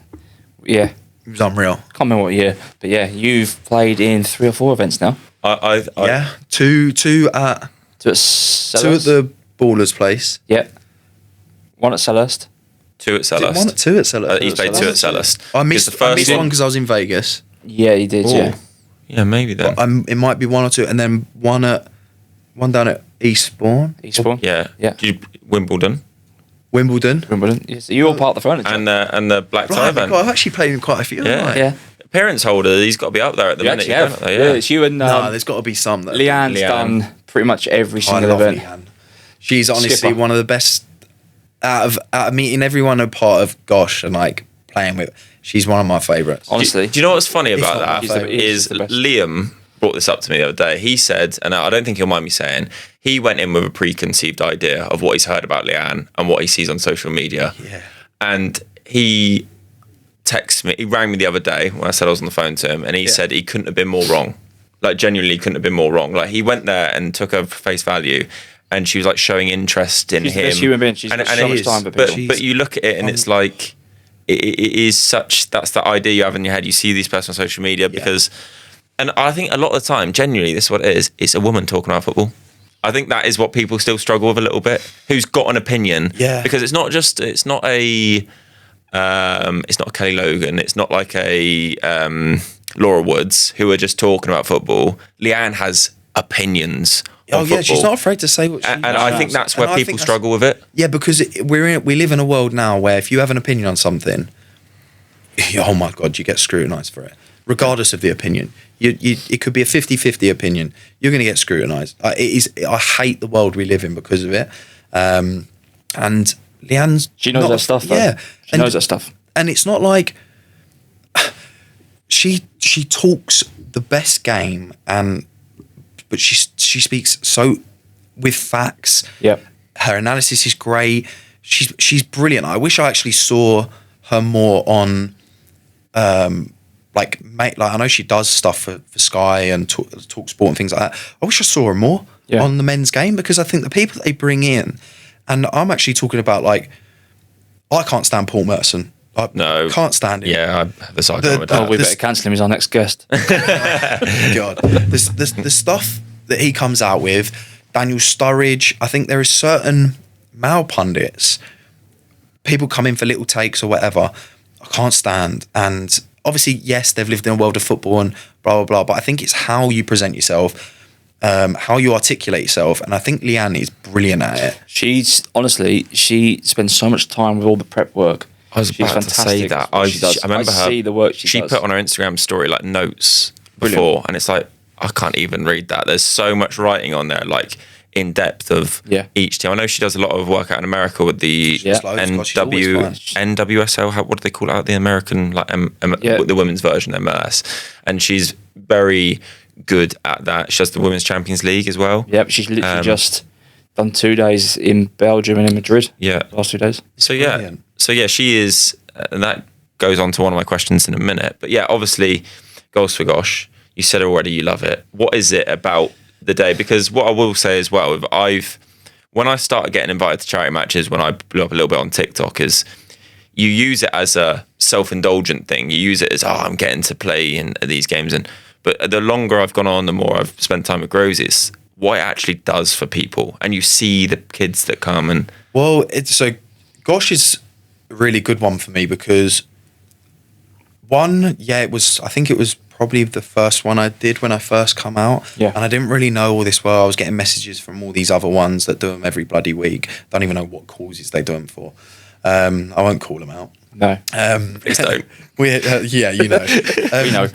Yeah. It was unreal. Can't remember what year. But yeah, you've played in 3 or 4 events now. Yeah. Two at the Ballers place. Yeah. 1 at Selhurst. 2 at Selhurst. 2 at Selhurst. He's played 2 at Selhurst. I missed the first one because I was in Vegas. Yeah, you did. Yeah. Yeah, maybe then. But, it might be 1 or 2, and then one down at Eastbourne. Yeah. Wimbledon. Yeah, so you're all part of the furniture. And the black tie event. I've actually played in quite a few. Yeah. Appearance holder, he's got to be up there at the minute. Yeah, it's you and no, there's got to be some. Leanne's done pretty much every single event. Leanne. She's honestly one of the best out of meeting everyone a part of Gosh and like playing with. She's one of my favourites. Honestly, do you know what's funny about that? Is Liam brought this up to me the other day. He said, and I don't think he'll mind me saying, he went in with a preconceived idea of what he's heard about Leanne and what he sees on social media. Yeah. And he rang me the other day when I said I was on the phone to him, and he said he couldn't have been more wrong. Like, genuinely couldn't have been more wrong. Like, he went there and took her for face value, and she was like showing interest in him. She's the best human being. She's got so much time. But you look at it and it's like, it is such, that's the idea you have in your head. You see these people on social media because, and I think a lot of the time, genuinely, this is what it is. It's a woman talking about football. I think that is what people still struggle with a little bit. Who's got an opinion? Yeah. Because it's not a Kelly Logan. It's not like a Laura Woods who are just talking about football. Leanne has opinions. Football. She's not afraid to say what she. And I think that's where people struggle with it. Yeah, because we live in a world now where if you have an opinion on something, oh my God, you get scrutinised for it. regardless of the opinion. It could be a 50-50 opinion. You're going to get scrutinised. I hate the world we live in because of it. And Leanne's... She knows that stuff, though. Yeah. She knows that stuff. And it's not like... She talks the best game, but she speaks so with facts. Yep. Her analysis is great. She's brilliant. I wish I actually saw her more on... Like I know she does stuff for Sky and talk sport and things like that. I wish I saw her more on the men's game, because I think the people that they bring in, and I'm actually talking about, like, I can't stand Paul Merson. No, can't stand him. Yeah, I have this argument with that. We better cancel him. He's our next guest. God, the stuff that he comes out with, Daniel Sturridge. I think there is certain male pundits, people come in for little takes or whatever, I can't stand. And obviously, yes, they've lived in a world of football and blah, blah, blah. But I think it's how you present yourself, how you articulate yourself. And I think Leanne is brilliant at it. She spends so much time with all the prep work. I was about to say that. I remember her. See the work she does. Put on her Instagram story like notes before, and it's like, I can't even read that. There's so much writing on there, like in depth of each team. I know she does a lot of work out in America with the NWSL. What do they call it? The American, like the women's version, MLS. And she's very good at that. She does the Women's Champions League as well. Yep, she's literally just done 2 days in Belgium and in Madrid. Yeah, last 2 days. So she is, and that goes on to one of my questions in a minute. But yeah, obviously, Goals for Gosh. You said already you love it. What is it about the day? Because what I will say as well, when I started getting invited to charity matches, when I blew up a little bit on TikTok, is you use it as a self-indulgent thing. You use it as, I'm getting to play in these games. But the longer I've gone on, the more I've spent time with Grovesy, it's what it actually does for people. And you see the kids that come and... Well, Gosh is a really good one for me because I think it was probably the first one I did when I first come out. Yeah. And I didn't really know all this well. I was getting messages from all these other ones that do them every bloody week. Don't even know what causes they do them for. I won't call them out. No. Please don't. Yeah, you know. We know.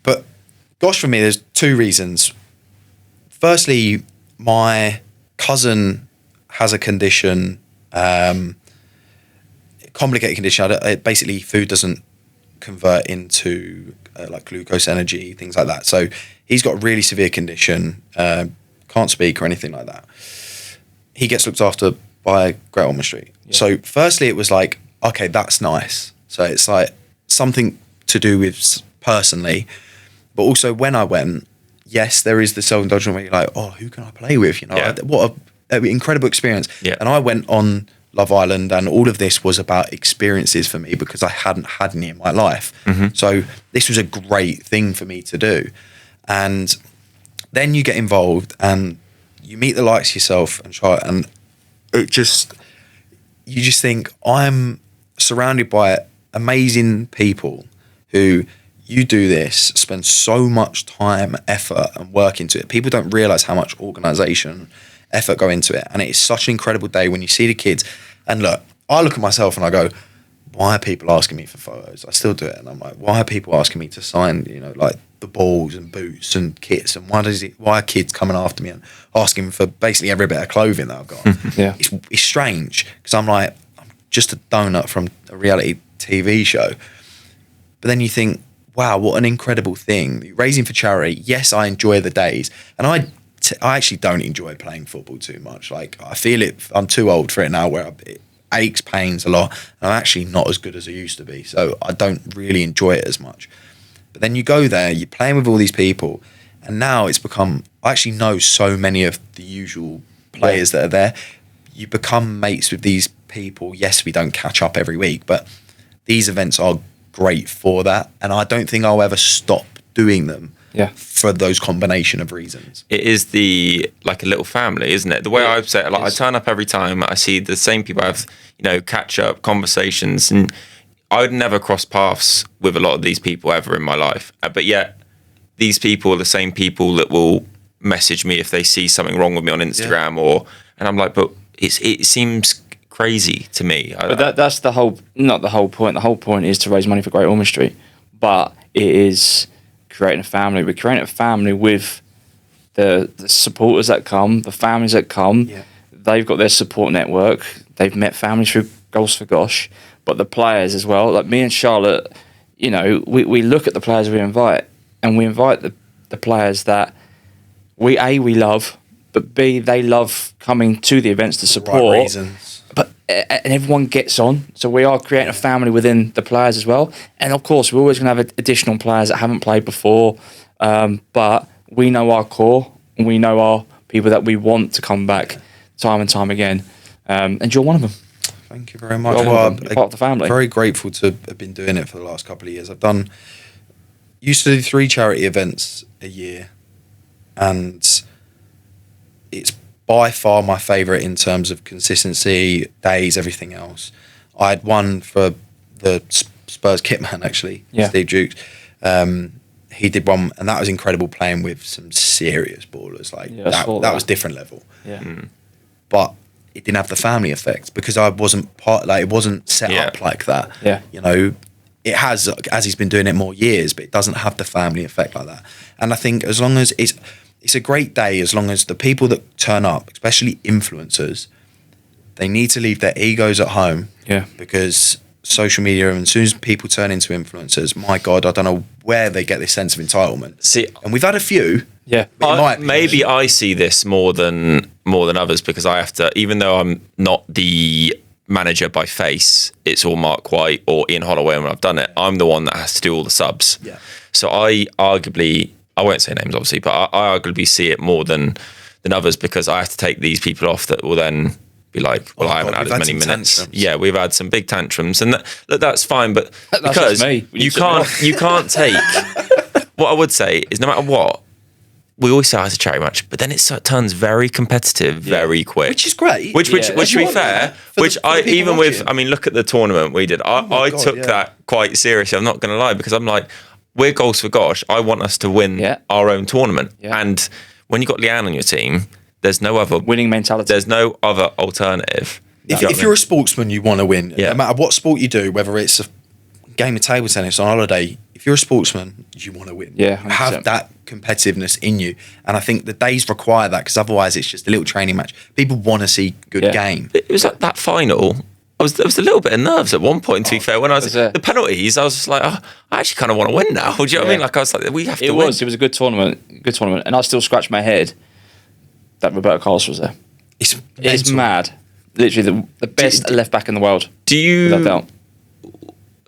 But Gosh, for me, there's 2 reasons. Firstly, my cousin has a condition, complicated condition. Basically, food doesn't convert into like glucose energy, things like that. So he's got a really severe condition, can't speak or anything like that. He gets looked after by Great Ormond Street. Yeah. So firstly, it was like, okay, that's nice. So it's like something to do with personally, but also when I went, yes, there is the self-indulgence where you're like, oh, who can I play with? You know, what an incredible experience. Yeah. And I went on Love Island, and all of this was about experiences for me because I hadn't had any in my life. Mm-hmm. So this was a great thing for me to do. And then you get involved and you meet the likes of yourself and try, and you just think, I'm surrounded by amazing people who you do this, spend so much time, effort and work into it. People don't realise how much organisation, effort go into it. And it is such an incredible day when you see the kids. And look, I look at myself and I go, why are people asking me for photos? I still do it. And I'm like, why are people asking me to sign, like the balls and boots and kits? And why are kids coming after me and asking for basically every bit of clothing that I've got? Yeah. It's strange because I'm like, I'm just a donut from a reality TV show. But then you think, wow, what an incredible thing. Raising for charity. Yes, I enjoy the days. And I actually don't enjoy playing football too much. Like, I feel it, I'm too old for it now, where it aches, pains a lot. And I'm actually not as good as I used to be. So I don't really enjoy it as much. But then you go there, you're playing with all these people. And now it's become, I actually know so many of the usual players that are there. You become mates with these people. Yes, we don't catch up every week, but these events are great for that. And I don't think I'll ever stop doing them. Yeah. For those combination of reasons. It is like a little family, isn't it? The way I've said it, like I turn up every time, I see the same people, I have, catch up, conversations, and I would never cross paths with a lot of these people ever in my life. But yet, these people are the same people that will message me if they see something wrong with me on Instagram, and I'm like, but it seems crazy to me. But that's not the whole point. The whole point is to raise money for Great Ormond Street. But it is creating a family. We're creating a family with the supporters that come, the families that come. Yeah. They've got their support network. They've met families through Goals for Gosh, but the players as well. Like me and Charlotte, you know, we look at the players we invite, and we invite the players that we love, but B, they love coming to the events to support. Right reasons. But and everyone gets on, so we are creating a family within the players as well. And of course, we're always going to have additional players that haven't played before, but we know our core, and we know our people that we want to come back time and time again. And you're one of them. Thank you very much. You're part of the family. Very grateful to have been doing it for the last couple of years. Used to do 3 charity events a year, and it's by far my favourite in terms of consistency, days, everything else. I had one for the Spurs kitman, actually, Steve Jukes. He did one, and that was incredible, playing with some serious ballers. Like that was different level. Yeah. But it didn't have the family effect because I wasn't it wasn't set up like that. Yeah. You know, it has, as he's been doing it more years, but it doesn't have the family effect like that. And I think as long as it's a great day, as long as the people that turn up, especially influencers, they need to leave their egos at home. Yeah. Because social media, and as soon as people turn into influencers, my God, I don't know where they get this sense of entitlement. See, and we've had a few. Yeah. Maybe I see this more than others because I have to, even though I'm not the manager by face, it's all Mark White or Ian Holloway when I've done it. I'm the one that has to do all the subs. Yeah. So I won't say names obviously, but I arguably see it more than others because I have to take these people off that will then be like, well, I haven't had as many minutes. Tantrums. Yeah, we've had some big tantrums, and that's fine. But That's because just me. you can't take. What I would say is, no matter what, we always say it's a charity match, but then it turns very competitive very quick, Which is great. Which to be fair, look at the tournament we did. I took God, that quite seriously. I'm not going to lie because I'm like, we're Goals for Gosh. I want us to win our own tournament, and when you got Leanne on your team, there's no other winning mentality. There's no other alternative. If you're a sportsman, you want to win. Yeah. No matter what sport you do, whether it's a game of table tennis on holiday, if you're a sportsman, you want to win. Yeah, you have that competitiveness in you. And I think the days require that because otherwise it's just a little training match. People want to see good game. It was like that final. There was a little bit of nerves at one point, to be fair. When I was the penalties, I was just like, I actually kind of want to win now. Do you know what I mean? Like I was like, we have to win. It was a good tournament, and I still scratch my head that Roberto Carlos was there. It's mad. Literally the best left back in the world. Do you? Without doubt.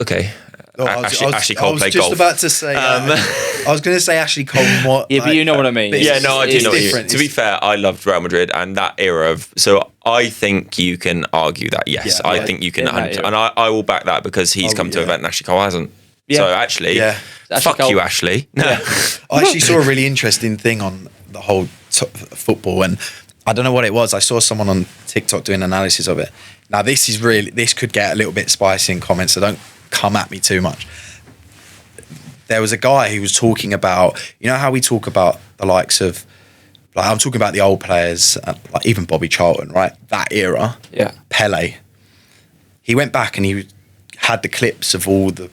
Okay. Ashley I Cole was played just golf. about to say. I was going to say Ashley Cole. But you know what I mean. Yeah, no, I do know what you mean. different. To be fair, I loved Real Madrid and that era of. So I think you can argue that. Yes, I think you can, and I will back that because he's come to an event and Ashley Cole hasn't. Yeah. So actually, fuck you, Ashley. No. Yeah. I actually saw a really interesting thing on the whole football, and I don't know what it was. I saw someone on TikTok doing analysis of it. Now this could get a little bit spicy in comments, so don't come at me too much. There was a guy who was talking about, you know how we talk about the likes of, like I'm talking about the old players, like even Bobby Charlton, right? That era. Yeah. Pele. He went back and he had the clips of all the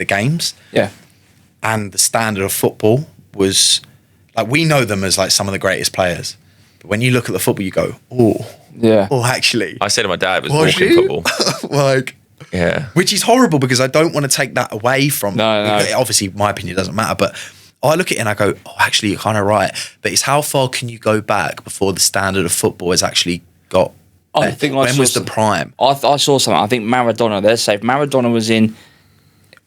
games. Yeah. And the standard of football was like, we know them as like some of the greatest players. But when you look at the football, you go, actually. I said to my dad, it was walking football. Yeah. Which is horrible because I don't want to take that away from. No. Obviously, my opinion doesn't matter, but I look at it and I go, actually, you're kind of right. But it's how far can you go back before the standard of football has actually got. I think when was the prime? I saw something. I think Maradona. They're safe. Maradona was in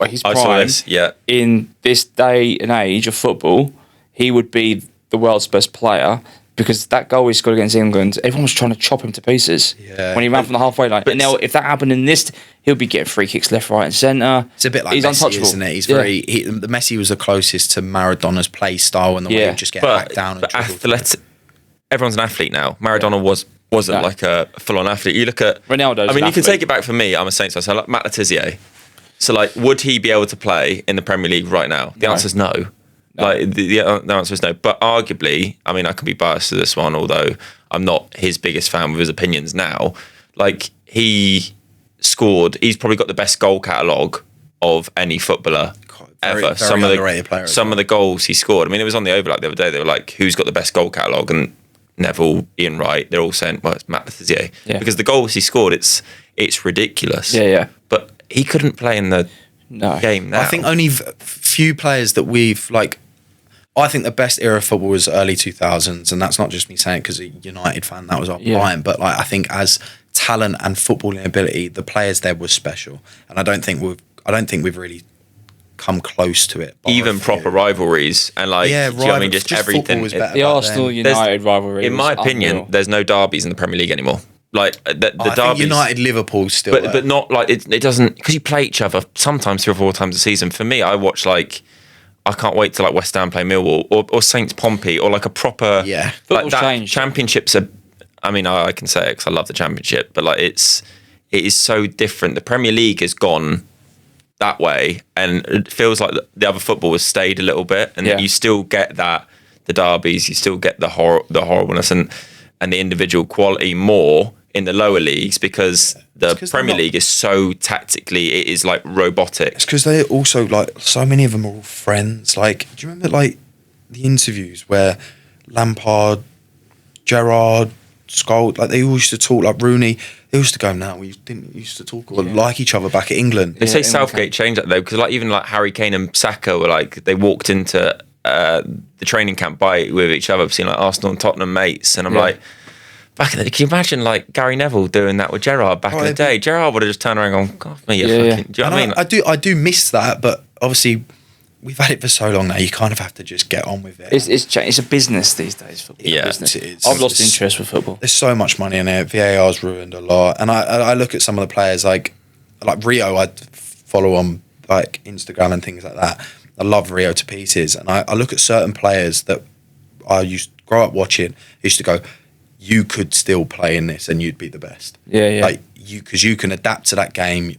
his prime. I saw this. Yeah. In this day and age of football, he would be the world's best player. Because that goal he scored against England, everyone was trying to chop him to pieces when he ran from the halfway line. And now, if that happened in this, he'll be getting free kicks left, right, and centre. It's a bit like he's Messi, untouchable, isn't it? He's the Messi was the closest to Maradona's play style and the way he would just get back down. But everyone's an athlete now. Maradona wasn't like a full-on athlete. You look at Ronaldo. I mean, you can take it back from me. I'm a Saints fan. So like Matt Letizia. So like, would he be able to play in the Premier League right now? The answer is no. Like the answer is no, but arguably, I mean, I can be biased to this one, although I'm not his biggest fan with his opinions now. Like he's probably got the best goal catalogue of any footballer ever. Very underrated player. Some of the goals he scored. I mean, it was on the Overlap the other day. They were like, "Who's got the best goal catalogue?" And Neville, Ian Wright. They're all saying, "Well, it's Matt Letizia," because the goals he scored, it's ridiculous. Yeah. But he couldn't play in the game now. I think only few players that we've like. I think the best era of football was early 2000s, and that's not just me saying it because a United fan. That was our prime. But like, I think as talent and footballing ability, the players there was special, and I don't think we've really come close to it. Even proper rivalries and like, do you know what I mean? Just everything. The Arsenal United rivalry. In my opinion, there's no derbies in the Premier League anymore. Like the derbies, think United Liverpool still, but not like it doesn't, because you play each other sometimes 3 or 4 times a season. For me, I watch like. I can't wait to like West Ham play Millwall or Saints Pompey or like a proper Football's like changed. Championships are. I mean, I can say it because I love the Championship, but like it is so different. The Premier League has gone that way, and it feels like the other football has stayed a little bit, and you still get that the derbies, you still get the horribleness and the individual quality more in the lower leagues because the Premier League is so tactically, it is like robotic. It's because they're also like, so many of them are all friends. Like, do you remember like the interviews where Lampard, Gerrard, Scholes, like they all used to talk, like Rooney, they used to go, "No, we didn't used to talk or like each other back at England." They say Southgate changed that though, because like even like Harry Kane and Saka were like, they walked into the training camp with each other. I've seen like Arsenal and Tottenham mates, and I'm like, back in the, can you imagine like Gary Neville doing that with Gerrard back in the day? Gerrard would have just turned around and gone, "God, me, you fucking." Do you know what I mean? I do miss that, but obviously we've had it for so long now. You kind of have to just get on with it. It's a business these days. Football. Yeah, business. It is. I've lost interest with football. There's so much money in it. VAR's ruined a lot, and I look at some of the players like Rio. I follow on like Instagram and things like that. I love Rio to pieces, and I look at certain players that I used to grow up watching. I used to go, you could still play in this and you'd be the best. Yeah. Like because you can adapt to that game,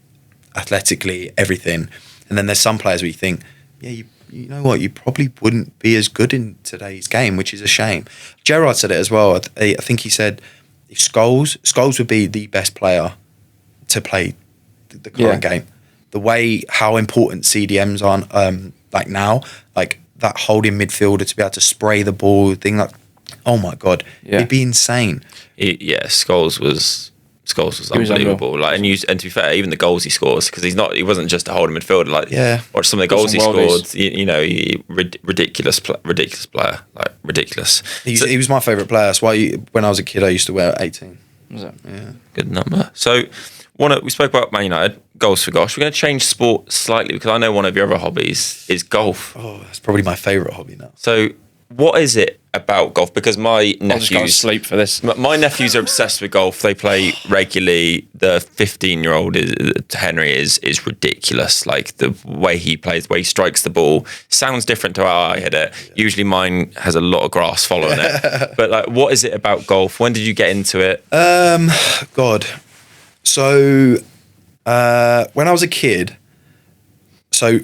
athletically, everything. And then there's some players where you think, you know what, you probably wouldn't be as good in today's game, which is a shame. Gerrard said it as well. I think he said if Scholes would be the best player to play the current game. The way how important CDMs are, like now, like that holding midfielder to be able to spray the ball thing, like, oh my God, it'd be insane. Scholes was unbelievable. Like, and to be fair, even the goals he scores, because he wasn't just a holding midfielder. Like, watch some of the goals he scored. Ridiculous player, like ridiculous. He was my favourite player. That's why when I was a kid, I used to wear 18. Was it? Yeah, good number. So, we spoke about Man United. Goals for Gosh. We're going to change sport slightly because I know one of your other hobbies is golf. Oh, that's probably my favourite hobby now. So, what is it about golf? Because my nephews... I'll just go to sleep for this. My nephews are obsessed with golf. They play regularly. The 15-year-old Henry is ridiculous. Like the way he plays, the way he strikes the ball, sounds different to how I hit it. Yeah. Usually mine has a lot of grass following it. But like, what is it about golf? When did you get into it? God. So when I was a kid, so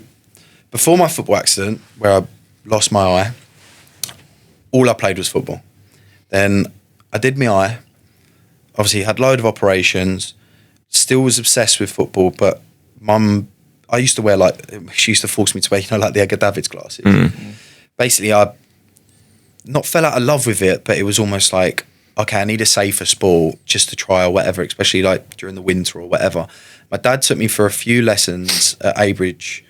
before my football accident where I lost my eye, all I played was football. Then I did my eye, obviously had a load of operations, still was obsessed with football, but Mum, I used to wear she used to force me to wear, like the Edgar Davids glasses. Mm-hmm. Basically, I not fell out of love with it, but it was almost like, okay, I need a safer sport just to try or whatever, especially like during the winter or whatever. My dad took me for a few lessons at Abridge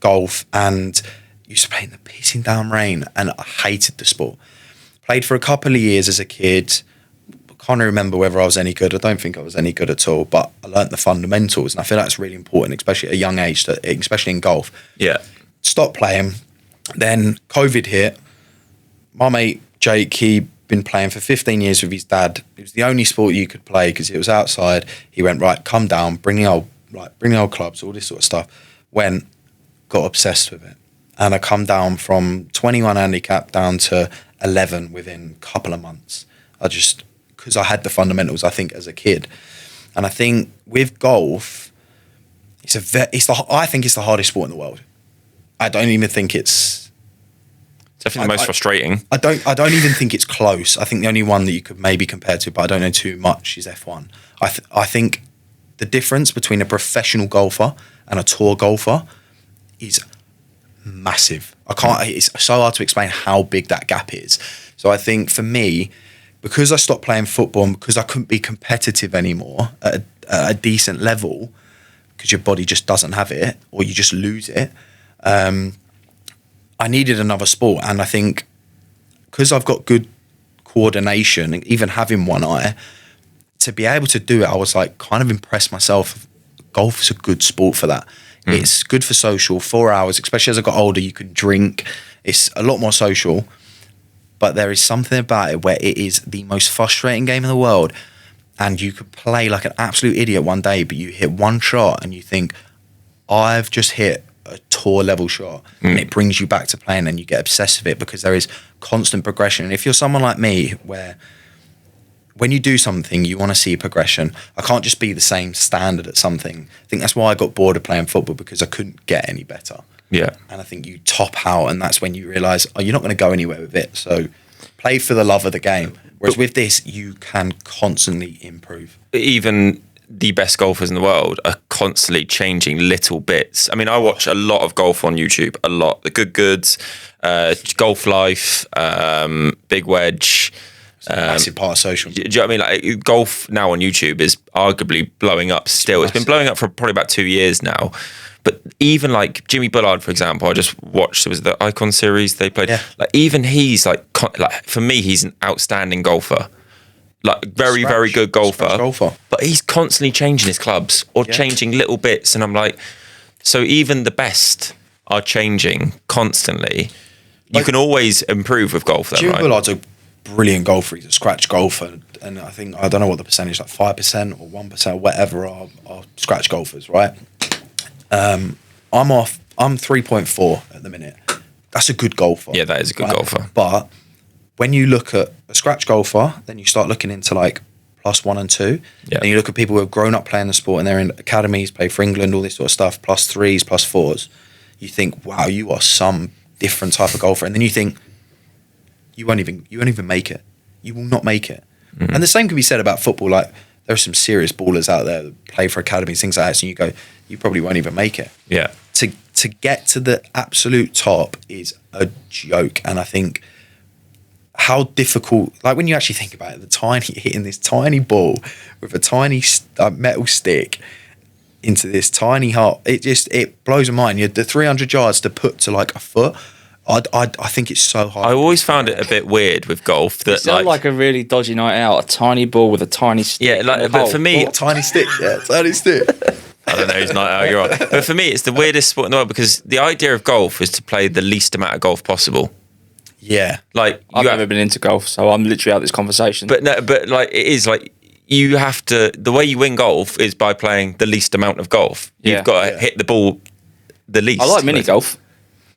golf and used to play in the pissing down rain, and I hated the sport. Played for a couple of years as a kid. Can't remember whether I was any good. I don't think I was any good at all, but I learnt the fundamentals, and I feel that's really important, especially at a young age, especially in golf. Yeah. Stopped playing. Then COVID hit. My mate Jake, he'd been playing for 15 years with his dad. It was the only sport you could play because it was outside. He went, right, come down, bring the old clubs, all this sort of stuff. Went, got obsessed with it. And I come down from 21 handicap down to 11 within a couple of months. Because I had the fundamentals, I think, as a kid. And I think with golf, I think it's the hardest sport in the world. I don't even think it's definitely the most frustrating. I don't even think it's close. I think the only one that you could maybe compare to, but I don't know too much, is F1. I think the difference between a professional golfer and a tour golfer is massive. It's so hard to explain how big that gap is. So I think for me, because I stopped playing football and because I couldn't be competitive anymore at a decent level, because your body just doesn't have it or you just lose it, I needed another sport. And I think because I've got good coordination, even having one eye, to be able to do it, I was like kind of impressed myself. Golf is a good sport for that. It's good for social, 4 hours, especially as I got older, you can drink. It's a lot more social. But there is something about it where it is the most frustrating game in the world. And you could play like an absolute idiot one day, but you hit one shot and you think, I've just hit a tour level shot. And it brings you back to playing and you get obsessed with it because there is constant progression. And if you're someone like me, where when you do something, you want to see progression. I can't just be the same standard at something. I think that's why I got bored of playing football, because I couldn't get any better. Yeah. And I think you top out, and that's when you realise, you're not going to go anywhere with it. So play for the love of the game. Whereas with this, you can constantly improve. Even the best golfers in the world are constantly changing little bits. I mean, I watch a lot of golf on YouTube, a lot. The Good Goods, Golf Life, Big Wedge. Massive part of social. Do you know what I mean? Like, golf now on YouTube is arguably blowing up still. It's been blowing up for probably about 2 years now. But even like Jimmy Bullard, for example, I just watched, it was the Icon series they played. Yeah. Like, even he's like for me, he's an outstanding golfer. Like, very good golfer. But he's constantly changing his clubs or changing little bits. And I'm like, so even the best are changing constantly. You can always improve with golf, though, Jimmy right? Bullard's a brilliant golfer. He's a scratch golfer. And I think, I don't know what the percentage, like 5% or 1% or whatever are scratch golfers, right? I'm 3.4 at the minute. That's a good golfer. Yeah, that is a good golfer. But when you look at a scratch golfer, then you start looking into like +1 and 2. Yeah. And you look at people who have grown up playing the sport and they're in academies, play for England, all this sort of stuff, +3s, +4s. You think, wow, you are some different type of golfer. And then you think, you won't even make it. You will not make it. Mm-hmm. And the same can be said about football. Like, there are some serious ballers out there that play for academies, things like that. So you go, you probably won't even make it. Yeah. To get to the absolute top is a joke. And I think how difficult, like when you actually think about it, hitting this tiny ball with a tiny metal stick into this tiny hole, it blows my mind. You had the 300 yards to put to like a foot. I think it's so hard. I always found it a bit weird with golf that, it sounded like a really dodgy night out. A tiny ball with a tiny stick. Yeah, like, but for me, tiny stick. Yeah, tiny stick. I don't know. He's not out. You're right. But for me, it's the weirdest sport in the world, because the idea of golf is to play the least amount of golf possible. Yeah, like I've never been into golf, so I'm literally out of this conversation. But no, but like, it is like, you have to. The way you win golf is by playing the least amount of golf. You've got to hit the ball the least. I like mini golf.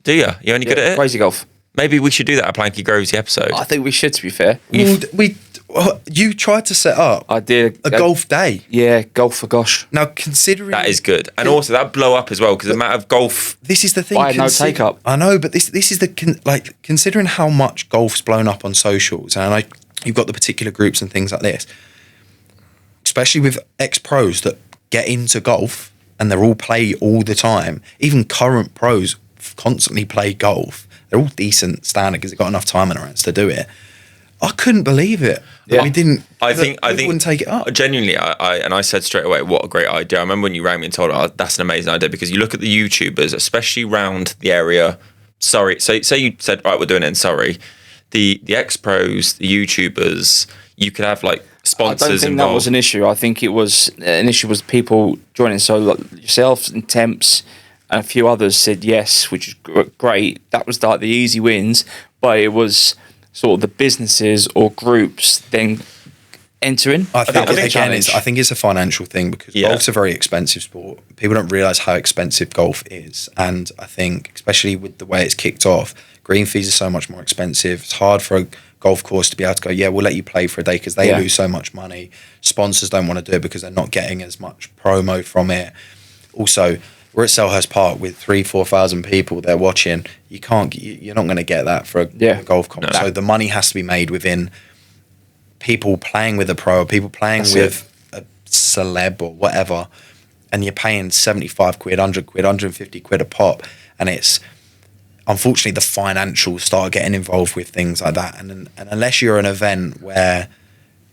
Do you? You're only good at it? Crazy golf. Maybe we should do that at Planky Grovesy episode. I think we should, to be fair. You tried to set up I did a golf day. Yeah, golf for gosh. Now, considering... That is good. And also, that blow up as well, because the amount of golf... This is the thing. I had no take-up. I know, but this is considering how much golf's blown up on socials, and you've got the particular groups and things like this, especially with ex-pros that get into golf, and they're all play all the time. Even current pros constantly play golf. They're all decent standard because they've got enough time in their hands to do it. I couldn't believe it. Yeah. We didn't. I think wouldn't take it up. Genuinely, I said straight away, what a great idea. I remember when you rang me and told me, that's an amazing idea, because you look at the YouTubers, especially around the area. Surrey. So say you said, right, we're doing it in Surrey. The ex-pros, the YouTubers, you could have like sponsors I don't think involved. that was an issue. I think it was an issue was people joining. So like yourself and Temps and a few others said yes, which is great. That was like the easy wins, but it was sort of the businesses or groups then entering. I think it's a financial thing, because golf's a very expensive sport. People don't realise how expensive golf is. And I think, especially with the way it's kicked off, green fees are so much more expensive. It's hard for a golf course to be able to go, yeah, we'll let you play for a day, because they lose so much money. Sponsors don't want to do it because they're not getting as much promo from it. Also, we're at Selhurst Park with 3,000-4,000 people there watching. You're not going to get that for a golf comp. So the money has to be made within people playing with a pro, or people playing with a celeb or whatever. and you're paying 75 quid, 100 quid, 150 quid a pop, and it's unfortunately the financials start getting involved with things like that, and unless you're an event where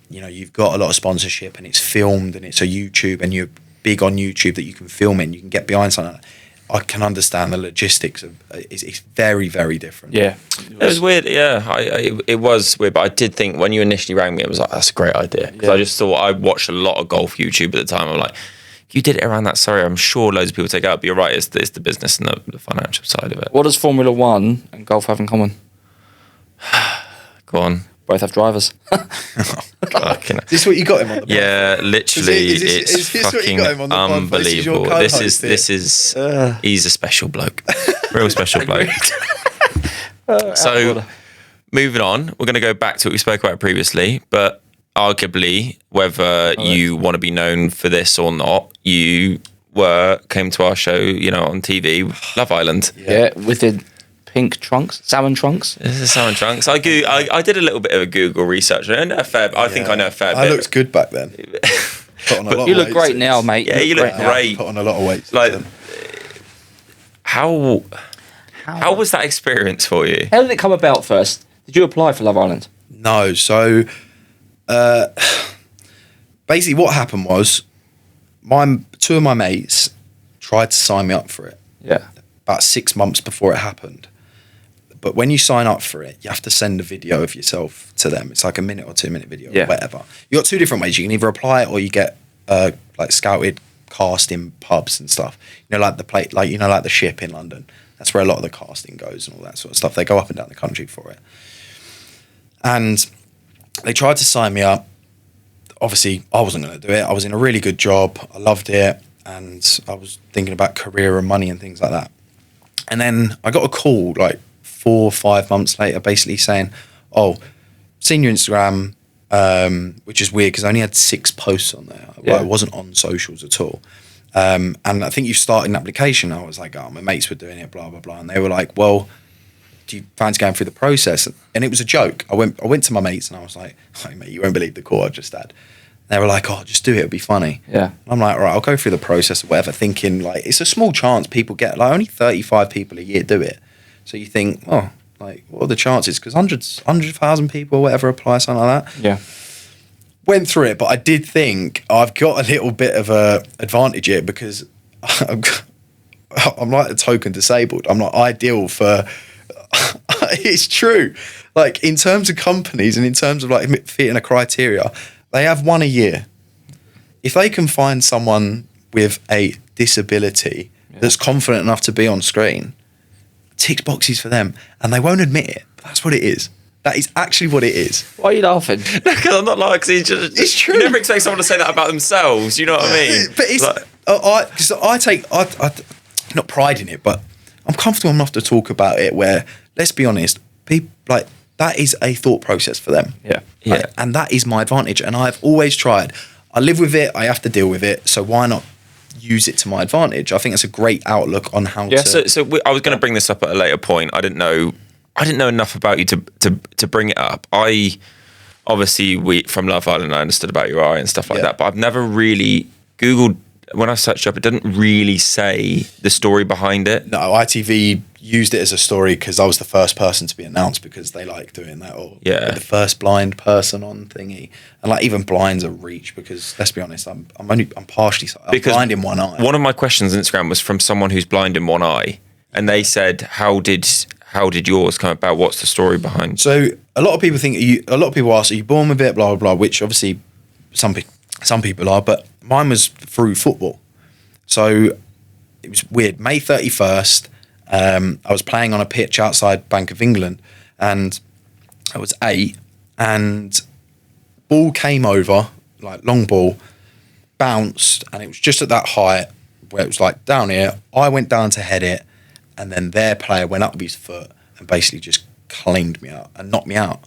you've got a lot of sponsorship and it's filmed and it's a YouTube and you're big on YouTube that you can film it and you can get behind something like that, I can understand the logistics of it's very, very different. Yeah, it was weird. Yeah, it was weird, but I did think when you initially rang me, it was like, that's a great idea, because I just thought, I watched a lot of golf YouTube at the time. I'm like, you did it around that. Sorry, I'm sure loads of people take it out, but you're right. It's the business and the financial side of it. What does Formula One and golf have in common? Go on. Both have drivers. Is this what you got him on the pod? Yeah, literally, it's fucking unbelievable. This is he's a special bloke, real special bloke. So, moving on, we're going to go back to what we spoke about previously, but arguably, whether you want to be known for this or not, you came to our show, on TV, Love Island. Yeah, with the pink trunks, salmon trunks. This is salmon trunks. I did a little bit of a Google research. I think I know a fair bit. I looked good back then. You look great now, mate. Yeah, you look great. Put on a lot of weight. Like, how was that experience for you? How did it come about first? Did you apply for Love Island? No. So, basically what happened was two of my mates tried to sign me up for it. Yeah. About 6 months before it happened. But when you sign up for it, you have to send a video of yourself to them. It's like a 1 or 2 minute video or whatever. You got two different ways. You can either apply it or you get scouted cast in pubs and stuff. Like the Ship in London. That's where a lot of the casting goes and all that sort of stuff. They go up and down the country for it. And they tried to sign me up. Obviously, I wasn't going to do it. I was in a really good job. I loved it. And I was thinking about career and money and things like that. And then I got a call 4 or 5 months later, basically saying, seen your Instagram, which is weird because I only had 6 posts on there. I wasn't on socials at all. And I think you started an application. I was like, my mates were doing it, blah, blah, blah. And they were like, well, do you fancy going through the process? And it was a joke. I went to my mates and I was like, hey, mate, you won't believe the call I just had. They were like, just do it, it'll be funny. Yeah. And I'm like, all right, I'll go through the process or whatever, thinking it's a small chance people get, only 35 people a year do it. So you think, what are the chances? Because 100,000 people or whatever apply, something like that. Yeah. Went through it, but I did think I've got a little bit of a advantage here because I'm like a token disabled. I'm not ideal for, it's true. In terms of companies and in terms of fitting a criteria, they have 1 a year. If they can find someone with a disability that's confident enough to be on screen, ticks boxes for them, and they won't admit it. But that's what it is. That is actually what it is. Why are you laughing? No, because I'm not laughing. It's true. You never expect someone to say that about themselves. You know what I mean? But it's I take not pride in it, but I'm comfortable enough to talk about it. Where, let's be honest, people that is a thought process for them. Yeah. And that is my advantage. And I've always tried. I live with it. I have to deal with it. So why not use it to my advantage? I think it's a great outlook on how to... So I was going to bring this up at a later point. I didn't know enough about you to bring it up. From Love Island, I understood about your eye and stuff like that, but I've never really Googled. When I searched up, it didn't really say the story behind it. No, ITV used it as a story because I was the first person to be announced because they like doing that. Or the first blind person on thingy. And even blinds are reach because, let's be honest, I'm partially blind in one eye. One of my questions on Instagram was from someone who's blind in one eye. And they said, how did yours come about? What's the story behind? So a lot of people ask, are you born with it? Blah, blah, blah, which obviously some people are, but mine was through football. So it was weird. May 31st, I was playing on a pitch outside Bank of England and I was 8 and ball came over, long ball, bounced, and it was just at that height where it was down here. I went down to head it and then their player went up with his foot and basically just clanged me out and knocked me out.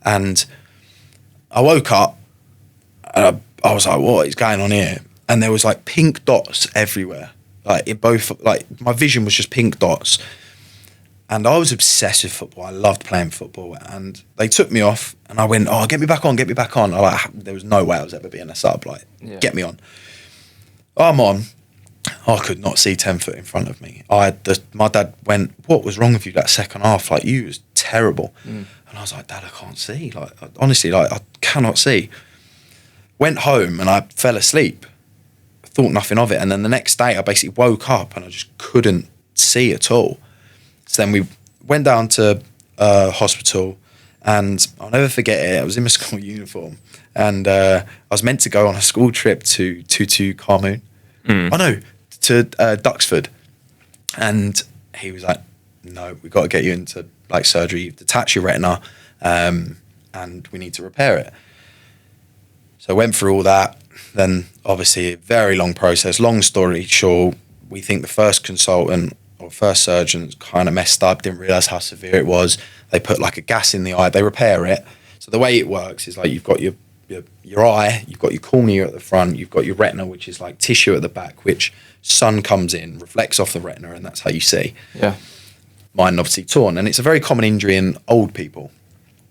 And I woke up and I was like, what is going on here? And there was pink dots everywhere. In both, my vision was just pink dots. And I was obsessed with football. I loved playing football. And they took me off and I went, get me back on. There was no way I was ever being a sub. Get me on. I'm on. I could not see 10 foot in front of me. My dad went, "What was wrong with you that second half? Like, you was terrible." And I was like, "Dad, I can't see. Like, honestly, like, I cannot see." Went home and I fell asleep. Thought nothing of it. And then the next day I basically woke up and I just couldn't see at all. So then we went down to hospital, and I'll never forget it. I was in my school uniform, and I was meant to go on a school trip to Carmoon. Oh no, to Duxford. And he was like, "No, we've got to get you into like surgery. You've detached your retina, and we need to repair it." So I went through all that. Then obviously a very long process. Long story short, we think the first consultant or first surgeon kind of messed up, didn't realise how severe it was. They put like a gas in the eye, they repair it. So the way it works is like you've got your eye, you've got your cornea at the front, you've got your retina, which is like tissue at the back, which sun comes in, reflects off the retina, and that's how you see. Yeah. Mine obviously torn, and it's a very common injury in old people,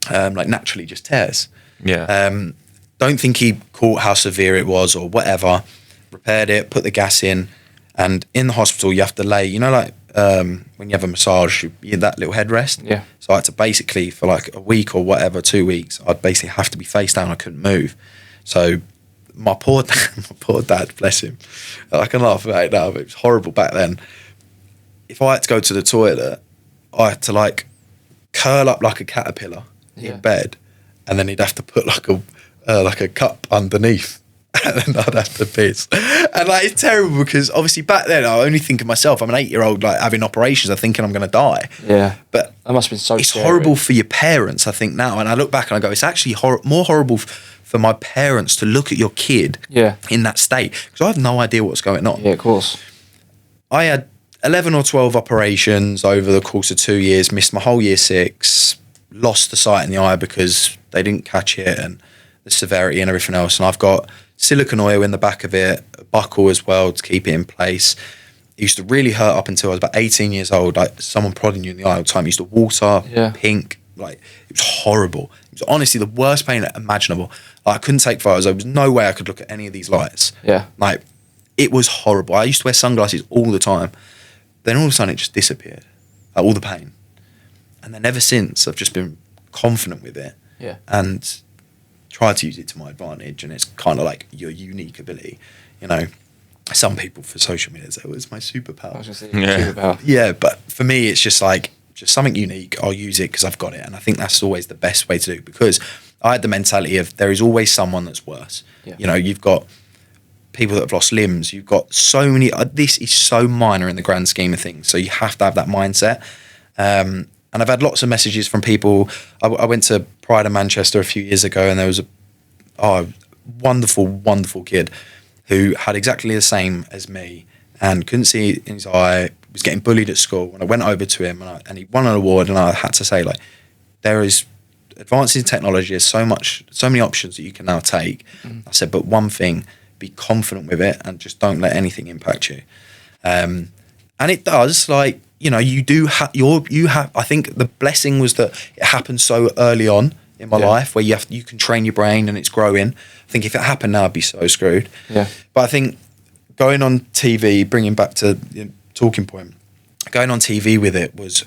like naturally just tears. Yeah. Don't think he caught how severe it was or whatever. Repaired it, put the gas in, and in the hospital you have to lay, you know, like when you have a massage, you that little headrest. Yeah. So I had to basically, for like a week or whatever, 2 weeks, I'd basically have to be face down. I couldn't move. So my poor dad, bless him. I can laugh about it now, but it was horrible back then. If I had to go to the toilet, I had to like curl up like a caterpillar in bed, and then he'd have to put like a cup underneath, and then I'd have to piss. And like, it's terrible because obviously back then I only think of myself. I'm an 8-year-old like having operations. I'm thinking I'm going to die. Yeah, but that must have been so. It's scary. horrible for your parents, I think now. And I look back and I go, it's actually more horrible for my parents to look at your kid in that state, because I have no idea what's going on. Yeah, of course. I had 11 or 12 operations over the course of 2 years. Missed my whole year 6. Lost the sight in the eye because they didn't catch it, and the severity and everything else. And I've got silicone oil in the back of it, a buckle as well to keep it in place. It used to really hurt up until I was about 18 years old. Like someone prodding you in the eye all the time. It used to water, pink, like it was horrible. It was honestly the worst pain imaginable. Like, I couldn't take photos. There was no way I could look at any of these lights. Yeah. Like, it was horrible. I used to wear sunglasses all the time. Then all of a sudden it just disappeared. Like, all the pain. And then ever since I've just been confident with it. Yeah. And try to use it to my advantage, and it's kind of like your unique ability, you know. Some people for social media say, "Oh, it's my superpower." I was going to say, superpower. Yeah, but for me, it's just like something unique. I'll use it because I've got it, and I think that's always the best way to do it, because I had the mentality of there is always someone that's worse. Yeah. You know, you've got people that have lost limbs. You've got so many. This is so minor in the grand scheme of things, so you have to have that mindset. And I've had lots of messages from people. I went to Pride in Manchester a few years ago, and there was a wonderful, wonderful kid who had exactly the same as me and couldn't see in his eye, was getting bullied at school. And I went over to him and he won an award, and I had to say, like, there is advances in technology, there's so many options that you can now take. I said, but one thing, be confident with it and just don't let anything impact you. And it does, like, you know, you do have I think the blessing was that it happened so early on in my life, where you can train your brain and it's growing. I think if it happened now, I'd be so screwed. Yeah. But I think going on TV, bringing back to the talking point, going on TV with it was,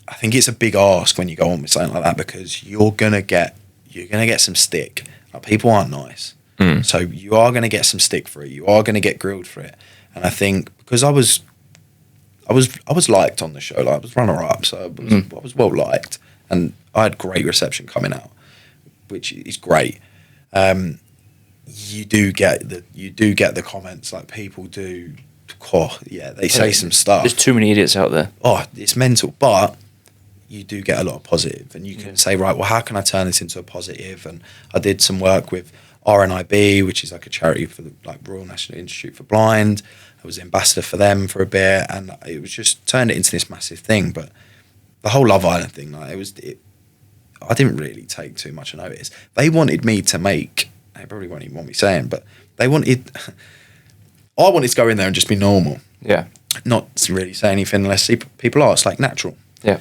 I think it's a big ask when you go on with something like that, because you're gonna get some stick. Like, people aren't nice, so you are gonna get some stick for it. You are gonna get grilled for it. And I think because I was liked on the show, like I was runner up, so I was well liked, and I had great reception coming out, which is great. You do get the comments, like people do. They say some stuff. There's too many idiots out there. Oh, it's mental, but you do get a lot of positive, and you can say, right, well, how can I turn this into a positive? And I did some work with RNIB, which is like a charity for the Royal National Institute for Blind. I was ambassador for them for a bit, and it was just turned it into this massive thing. But the whole Love Island thing, like, I didn't really take too much notice. They wanted me to make, they probably won't even want me saying, but I wanted to go in there and just be normal. Yeah. Not to really say anything unless people ask, like, natural. Yeah.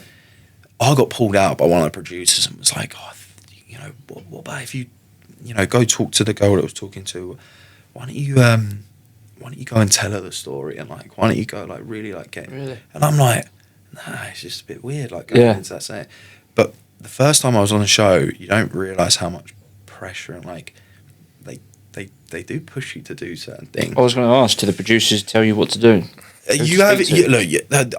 I got pulled out by one of the producers and was like, oh, you know, what about if you know, go talk to the girl that I was talking to? Why don't why don't you go and tell her the story, and like, why don't you go like really like get? Really? And I'm like, nah, it's just a bit weird, like going into that saying. But the first time I was on a show, you don't realise how much pressure and like they do push you to do certain things. I was going to ask, do the producers tell you what to do?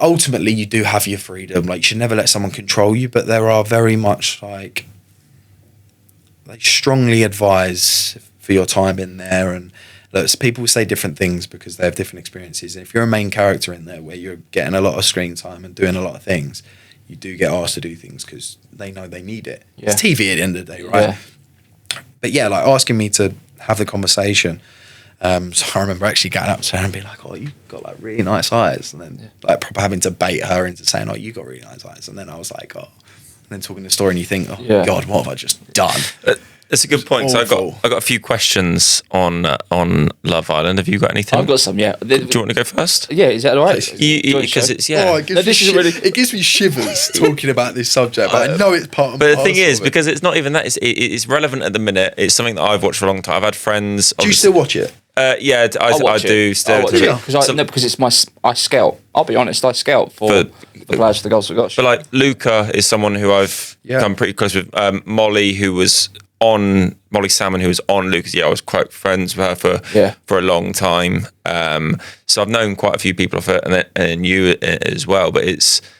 Ultimately you do have your freedom. Like, you should never let someone control you, but there are very much like they strongly advise for your time in there, and look, people say different things because they have different experiences. And if you're a main character in there where you're getting a lot of screen time and doing a lot of things, you do get asked to do things because they know they need it. Yeah. It's TV at the end of the day, right? Yeah. But yeah, like asking me to have the conversation. So I remember actually getting up to her and being like, "Oh, you've got like really nice eyes," and then like proper having to bait her into saying, "Oh, you got really nice eyes," and then I was like, "Oh," and then talking the story, and you think, "Oh God, what have I just done?" That's a good point. So I got a few questions on Love Island. Have you got anything? I've got some. Yeah. Do you want to go first? Yeah. Is that all right? Because it's it gives me shivers talking about this subject, but I know it's part of. But the thing is, because it's not even that. It's relevant at the minute. It's something that I've watched for a long time. I've had friends. Do you still watch it? Yeah, I do still. Because it's I scout. I'll be honest, I scout for the players for the Goals for Gosh. But like Luca is someone who I've come pretty close with. Molly, who was on Molly Salmon, who was on Lucas. Yeah, I was quite friends with her for a long time. So I've known quite a few people of it, and you as well. But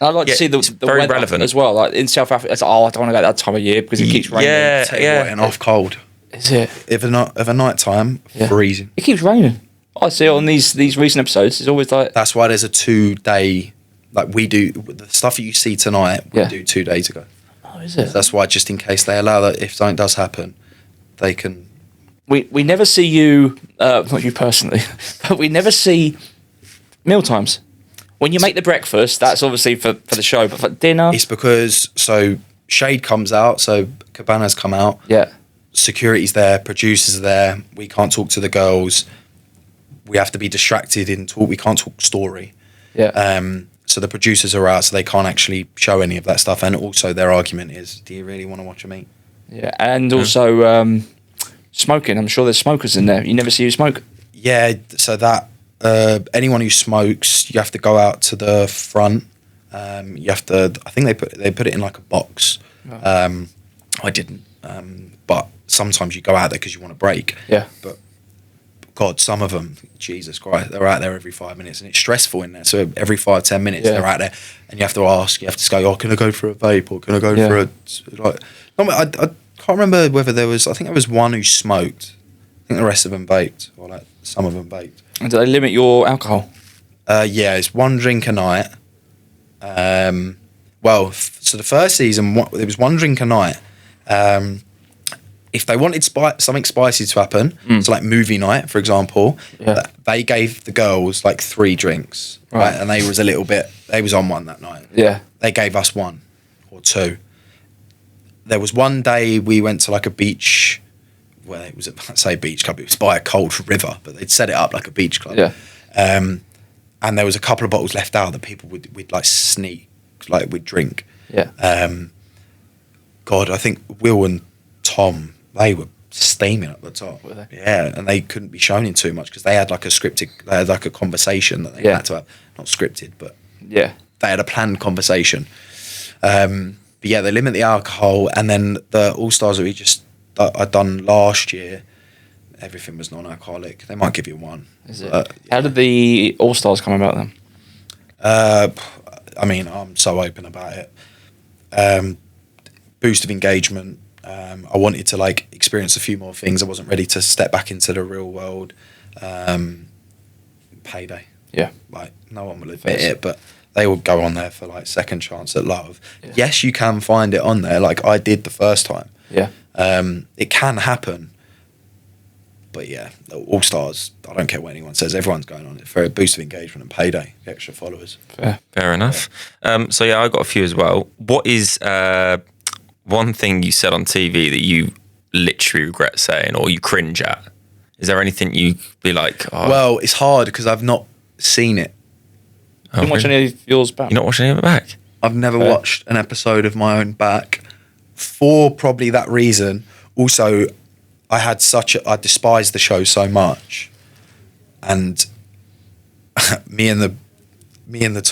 I'd like to see the very weather relevant as well. Like in South Africa, it's like, I don't want to go that time of year because it keeps raining. And off cold. Is it? If a night time, freezing. It keeps raining. I see it on these recent episodes. It's always like. That's why there's a 2-day. Like we do the stuff that you see tonight. We do 2 days ago. Oh, is it? So that's why, just in case they allow that, if something does happen, they can. We never see you, not you personally, but we never see meal times. When you make the breakfast, that's obviously for the show, but for dinner, it's because Shade comes out, so Cabana's come out. Yeah. Security's there, producers are there. We can't talk to the girls. We have to be distracted in talk. We can't talk story. Yeah. So the producers are out, so they can't actually show any of that stuff. And also their argument is, do you really want to watch them eat? Yeah, and also smoking. I'm sure there's smokers in there. You never see you smoke. Yeah, so that anyone who smokes, you have to go out to the front. You have to. I think they put it in like a box. Oh. I didn't, but sometimes you go out there because you want a break. Yeah. But God, some of them, Jesus Christ, they're out there every 5 minutes, and it's stressful in there. So every 5-10 minutes, they're out there, and you have to ask. You have to go, "Oh, can I go for a vape, or can I go for a like?" No, I can't remember whether there was. I think there was one who smoked. I think the rest of them vaped, or like some of them vaped. And do they limit your alcohol? Yeah, it's 1 drink a night. Well, so the first season, it was 1 drink a night. If they wanted something spicy to happen, so like movie night, for example, they gave the girls like 3 drinks, right? And they was on one that night. Yeah. They gave us 1 or 2. There was one day we went to like a beach, well, it was, I say beach club, it was by a cold river, but they'd set it up like a beach club. Yeah. And there was a couple of bottles left out that people would like sneak, like we'd drink. Yeah. God, I think Will and Tom, they were steaming at the top. Were they? Yeah, and they couldn't be shown in too much because they had like a conversation that they had to have. Not scripted, but they had a planned conversation. But yeah, they limit the alcohol, and then the All-Stars that I'd done last year, everything was non-alcoholic. They might give you 1. Is it? How did the All-Stars come about then? I mean, I'm so open about it. Boost of engagement. I wanted to like experience a few more things. I wasn't ready to step back into the real world. Payday. Yeah. Like, no one will admit it, but they will go on there for like Second Chance at Love. Yeah. Yes, you can find it on there, like I did the first time. Yeah. It can happen. But yeah, All Stars, I don't care what anyone says, everyone's going on it for a boost of engagement and Payday, extra followers. Fair enough. So yeah, I got a few as well. What is one thing you said on TV that you literally regret saying or you cringe at? Is there anything you be like, oh? Well, it's hard because I've not seen it. You didn't watch any of yours back? You're not watching any of it back? I've never watched an episode of my own back for probably that reason. Also, I despised the show so much, and me and the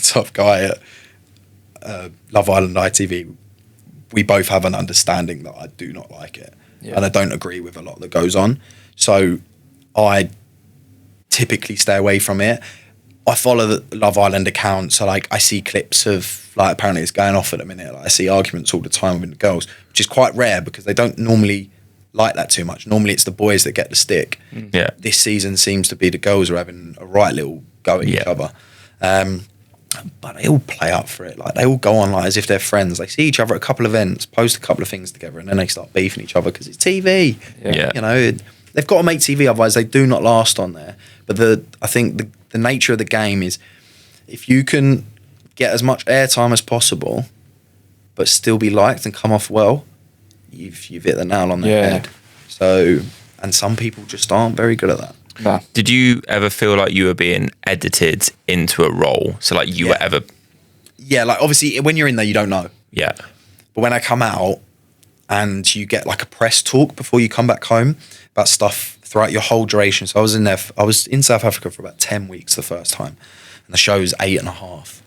top guy at Love Island ITV, we both have an understanding that I do not like it, and I don't agree with a lot that goes on. So I typically stay away from it. I follow the Love Island account, so like I see clips of like apparently it's going off at the minute. Like, I see arguments all the time with the girls, which is quite rare because they don't normally like that too much. Normally it's the boys that get the stick. Yeah. This season seems to be the girls are having a right little go at each other. But they all play up for it. Like they all go on like as if they're friends. They see each other at a couple of events, post a couple of things together, and then they start beefing each other because it's TV. Yeah. You know, they've got to make TV, otherwise they do not last on there. But I think the nature of the game is if you can get as much airtime as possible, but still be liked and come off well, you've hit the nail on the head. So, and some people just aren't very good at that. No. Did you ever feel like you were being edited into a role? So like you were ever... Yeah, like obviously when you're in there, you don't know. Yeah. But when I come out and you get like a press talk before you come back home about stuff throughout your whole duration. So I was in South Africa for about 10 weeks the first time, and the show's 8.5.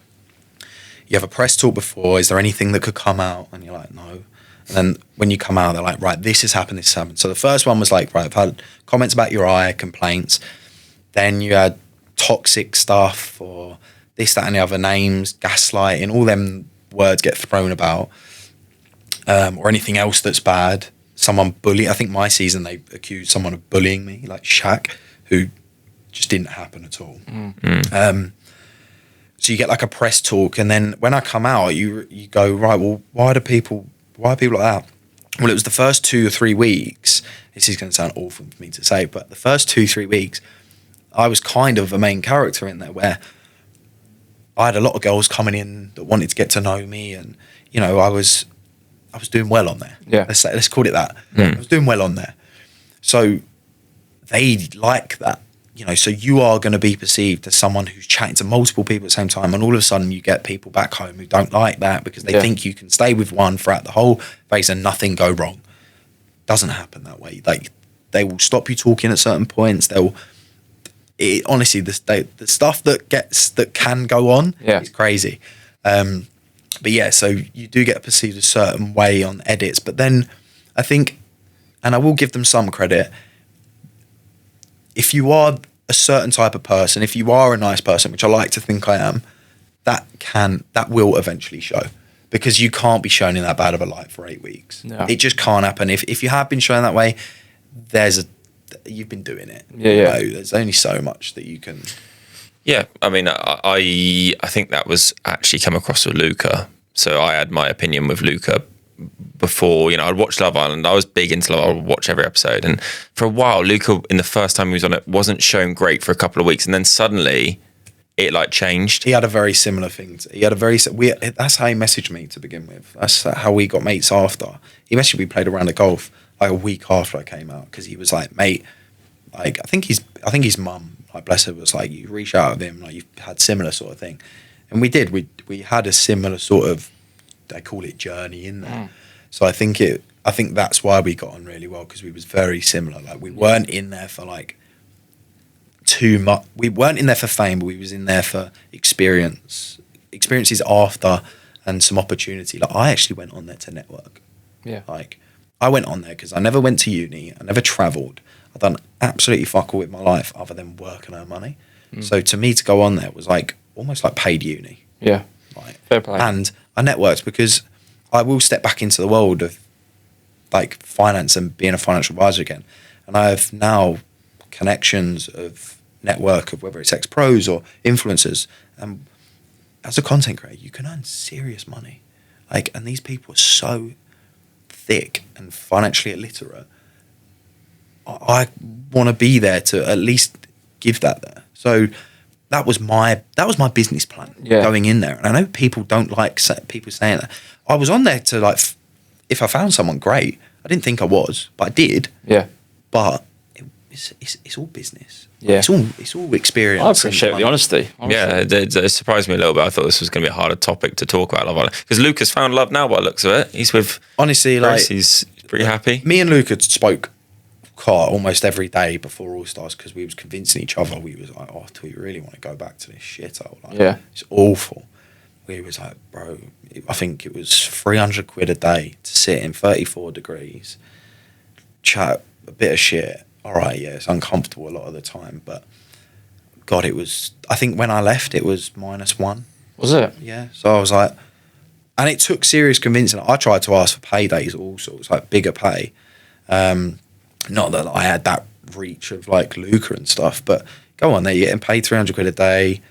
You have a press talk before, is there anything that could come out? And you're like, no. And then when you come out, they're like, right, this has happened, this has happened. So the first one was like, right, I've had comments about your eye, complaints. Then you had toxic stuff or this, that and the other, names, gaslighting, all them words get thrown about. Or anything else that's bad. Someone bullying. I think my season they accused someone of bullying me, like Shaq, who just didn't happen at all. So you get like a press talk, and then when I come out, you go, right, well, why are people like that? Well, it was the first 2 or 3 weeks. This is going to sound awful for me to say, but the first 2-3 weeks, I was kind of a main character in there where I had a lot of girls coming in that wanted to get to know me, and you know, I was doing well on there. Yeah. Let's call it that. I was doing well on there. So they like that. You know, so you are going to be perceived as someone who's chatting to multiple people at the same time, and all of a sudden you get people back home who don't like that because they think you can stay with one throughout the whole phase and nothing go wrong. Doesn't happen that way. Like they will stop you talking at certain points. Honestly, the stuff that can go on is crazy. But yeah, so you do get perceived a certain way on edits, but then I think, and I will give them some credit, if you are a certain type of person, if you are a nice person, which I like to think I am, that will eventually show, because you can't be shown in that bad of a light for 8 weeks. No. It just can't happen. If you have been shown that way, you've been doing it. Yeah. You know, there's only so much that you can. Yeah, I mean, I think that was actually come across with Luca. So I had my opinion with Luca before, you know, I'd watch Love Island. I was big into Love Island. I would watch every episode. And for a while, Luca, in the first time he was on it, wasn't shown great for a couple of weeks. And then suddenly it like changed. He had a very similar thing. That's how he messaged me to begin with. That's how we got mates after. He messaged me, played a round of golf like a week after I came out, because he was like, mate, like I think his mum, like bless her, was like, you reach out with him, like you've had similar sort of thing. And we did. We had a similar sort of, they call it journey in there. So I think that's why we got on really well, because we was very similar. Like we weren't in there for like too much. We weren't in there for fame, but we was in there for experiences after and some opportunity. Like I actually went on there to network. Yeah. Like I went on there because I never went to uni. I never travelled. I've done absolutely fuck all with my life other than work and earn money. So to me to go on there was like almost like paid uni. Yeah. Like, fair play. And I networked because I will step back into the world of like finance and being a financial advisor again. And I have now connections of network of whether it's ex-pros or influencers. And as a content creator, you can earn serious money. Like, and these people are so thick and financially illiterate. I want to be there to at least give that there. So that was my business plan going in there. And I know people don't like people saying that. I was on there to like, if I found someone great, I didn't think I was, but I did. Yeah. But it's all business. Yeah. It's all experience. I appreciate the honesty. Yeah, it surprised me a little bit. I thought this was going to be a harder topic to talk about, Love Island, because Luca's found love now by the looks of it. He's with honestly, Grace, like he's pretty happy. Me and Luca spoke almost every day before All Stars, because we was convincing each other. We was like, oh, do we really want to go back to this shithole? Like, it's awful. We was like, bro, I think it was £300 a day to sit in 34 degrees, chat a bit of shit. All right, yeah, it's uncomfortable a lot of the time, but God, it was. I think when I left, it was -1. Was it? Yeah. So I was like, and it took serious convincing. I tried to ask for paydays, all sorts, like bigger pay. Not that I had that reach of like Luca and stuff, but go on there, you're getting paid £300 a day.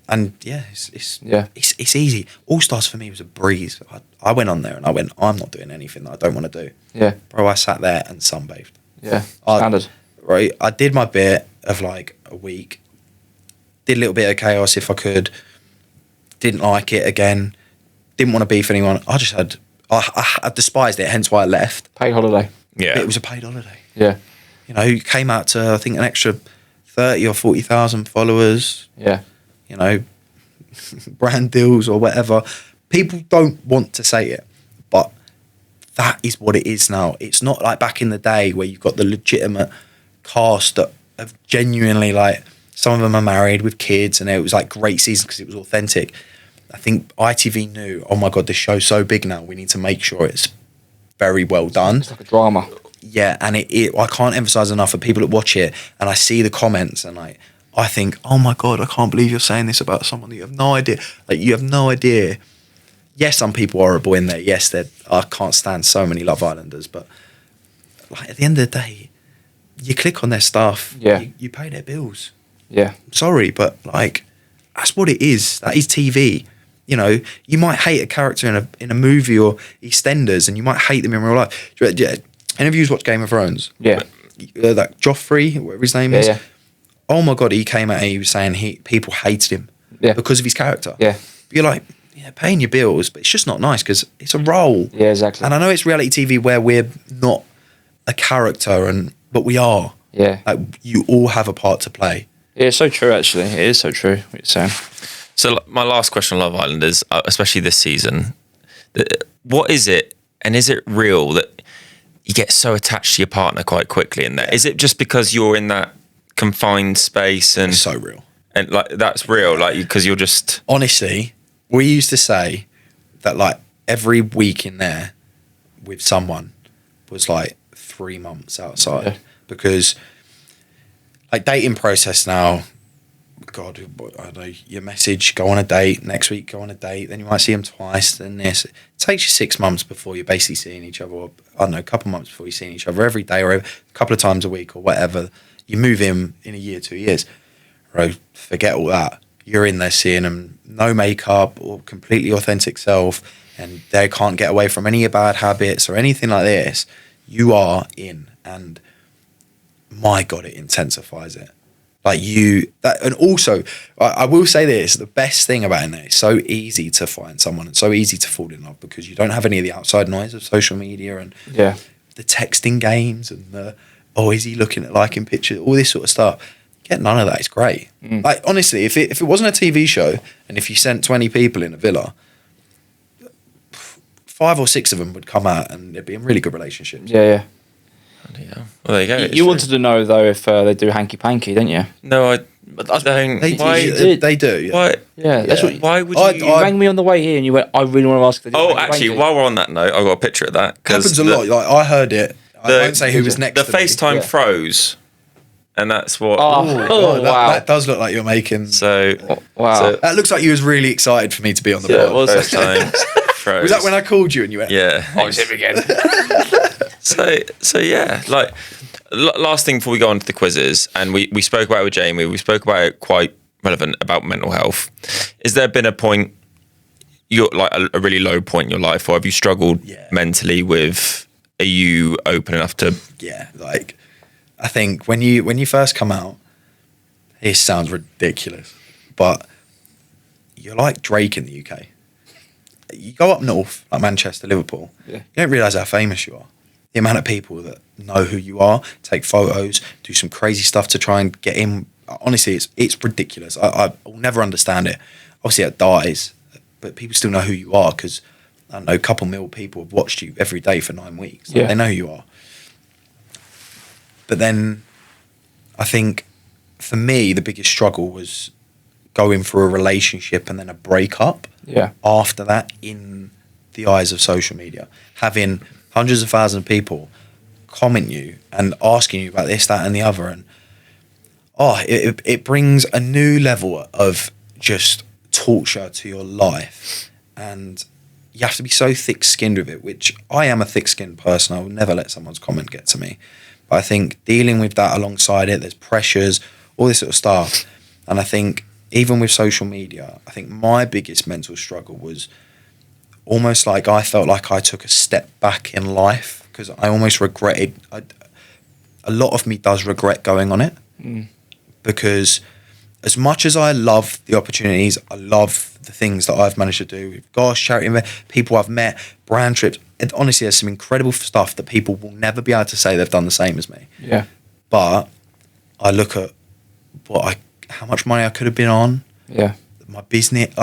And yeah, it's easy. All Stars for me was a breeze. I went on there and I went, I'm not doing anything that I don't want to do. Yeah. Bro, I sat there and sunbathed. Yeah, standard. Right, I did my bit of like a week. Did a little bit of chaos if I could. Didn't like it again. Didn't want to beef anyone. I just had, I despised it, hence why I left. Paid holiday. Yeah. It was a paid holiday. Yeah. You know, came out to, I think, an extra 30 or 40,000 followers. Yeah. You know, brand deals or whatever. People don't want to say it, but that is what it is now. It's not like back in the day where you've got the legitimate cast that have genuinely, like, some of them are married with kids and it was like great season because it was authentic. I think ITV knew, oh my God, this show's so big now, we need to make sure it's very well done. It's like a drama. Yeah, and I can't emphasize enough for people that watch it and I see the comments and like, I think, oh my God, I can't believe you're saying this about someone that you have no idea. Like, you have no idea. Yes, some people are horrible in there. Yes, I can't stand so many Love Islanders, but like at the end of the day, you click on their stuff. Yeah. You pay their bills. Yeah. Sorry, but like, that's what it is. That is TV. You know, you might hate a character in a movie or EastEnders, and you might hate them in real life. Yeah. Any of you watched Game of Thrones? Yeah. That Joffrey, whatever his name is. Yeah. Oh my God, he came out and he was saying people hated him because of his character. Yeah. But you're like, yeah, paying your bills, but it's just not nice because it's a role. Yeah, exactly. And I know it's reality TV where we're not a character, but we are. Yeah. Like, you all have a part to play. Yeah, it's so true, actually. It is so true what you're saying. So my last question on Love Island is, especially this season, what is it, and is it real that you get so attached to your partner quite quickly in there? Is it just because you're in that confined space and... It's so real. And like, that's real, like, because you're just... Honestly, we used to say that like every week in there with someone was like 3 months outside because like dating process now, God, I don't know, you message, go on a date, next week go on a date, then you might see them twice, then this. It takes you 6 months before you're basically seeing each other, or I don't know, a couple of months before you're seeing each other every day or a couple of times a week or whatever. You move in a year, 2 years. Right, forget all that. You're in there seeing them, no makeup or completely authentic self, and they can't get away from any bad habits or anything like this. You are in, and my God, it intensifies it. Like and also, I will say this, the best thing about it, it's so easy to find someone and so easy to fall in love because you don't have any of the outside noise of social media and the texting games and is he looking at liking pictures, all this sort of stuff. Get none of that, it's great. Like, honestly, if it wasn't a TV show and if you sent 20 people in a villa, 5 or 6 of them would come out and they'd be in really good relationships. Yeah. Yeah. Well, there you go. You wanted to know though if they do hanky panky, didn't you? No, I don't. They do. Yeah. Why? Yeah, that's what. Why would you rang me on the way here and you went, I really want to ask if they do Oh, hanky actually, panky. while we're on that note, I've got a picture of that. Happens a lot. Like, I heard it. I won't say who was next the to me. FaceTime froze, and that's what. Wow. That does look like you're making. So wow. So, that looks like you was really excited for me to be on the yeah, pod. it was FaceTime froze. Was that when I called you and you went? Yeah. Oh, it's him again. So yeah, like last thing before we go on to the quizzes, and we spoke about it with Jamie. We spoke about it quite relevant about mental health. Is there been a point, you're like a really low point in your life, or have you struggled mentally with? Are you open enough to? Yeah, like I think when you first come out, it sounds ridiculous, but you're like Drake in the UK. You go up north, like Manchester, Liverpool, you don't realise how famous you are. The amount of people that know who you are, take photos, do some crazy stuff to try and get in. Honestly, it's ridiculous. I'll never understand it. Obviously, it dies, but people still know who you are because, I don't know, a couple mil people have watched you every day for 9 weeks. Yeah. They know who you are. But then I think for me, the biggest struggle was going through a relationship and then a breakup. Yeah. After that, in the eyes of social media, having hundreds of thousands of people comment you and asking you about this, that, and the other, and it brings a new level of just torture to your life, and you have to be so thick-skinned with it, which I am a thick-skinned person. I will never let someone's comment get to me. But I think dealing with that alongside it, there's pressures, all this sort of stuff. And I think even with social media, I think my biggest mental struggle was almost like I felt like I took a step back in life, because I almost regretted, a lot of me does regret going on it. Because as much as I love the opportunities, I love the things that I've managed to do with Gosh, charity event, people I've met, brand trips. And honestly, there's some incredible stuff that people will never be able to say they've done the same as me. Yeah. But I look at how much money I could have been on. Yeah. My business,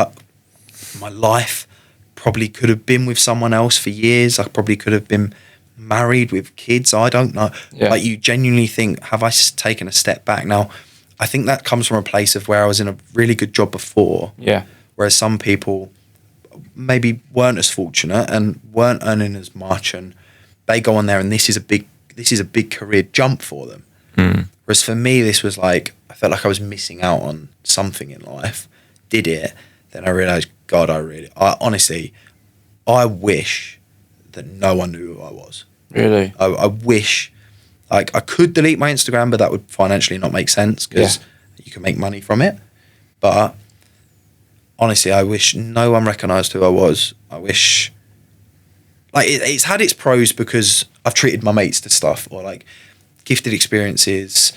my life probably could have been with someone else for years. I probably could have been married with kids. I don't know. Yeah. Like, you genuinely think, have I taken a step back? Now, I think that comes from a place of where I was in a really good job before. Yeah. Whereas some people maybe weren't as fortunate and weren't earning as much, and they go on there and this is a big career jump for them. Whereas for me, this was like, I felt like I was missing out on something in life. Did it, then I realised, God, I honestly wish that no one knew who I was. Really? I wish, like, I could delete my Instagram, but that would financially not make sense, because you can make money from it. But honestly, I wish no one recognised who I was. I wish, like, it's had its pros because I've treated my mates to stuff, or like gifted experiences,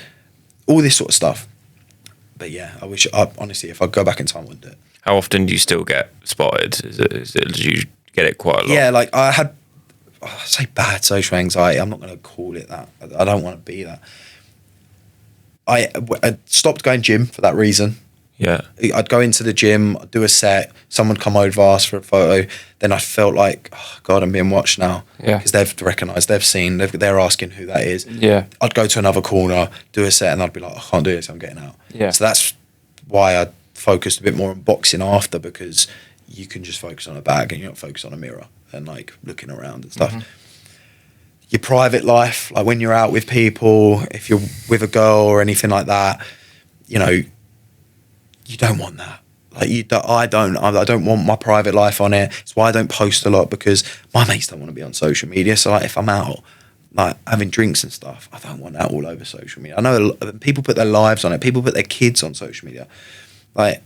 all this sort of stuff. But yeah, I wish, honestly, if I go back in time, I wouldn't do it. How often do you still get spotted? Did you get it quite a lot? Yeah, like I had, I say bad social anxiety. I'm not going to call it that. I don't want to be that. I stopped going gym for that reason. Yeah. I'd go into the gym, I'd do a set, someone come over, ask for a photo. Then I felt like, oh God, I'm being watched now. Yeah. Because they've recognised, they've seen, they're asking who that is. Yeah. I'd go to another corner, do a set, and I'd be like, I can't do this, I'm getting out. Yeah. So that's why I focused a bit more on boxing after, because you can just focus on a bag and you're not focused on a mirror and like looking around and stuff. Your private life, like when you're out with people, if you're with a girl or anything like that, you know, you don't want that. Like I don't want my private life on it. It's why I don't post a lot, because my mates don't want to be on social media. So like if I'm out, like having drinks and stuff, I don't want that all over social media. I know people put their lives on it. People put their kids on social media. Like,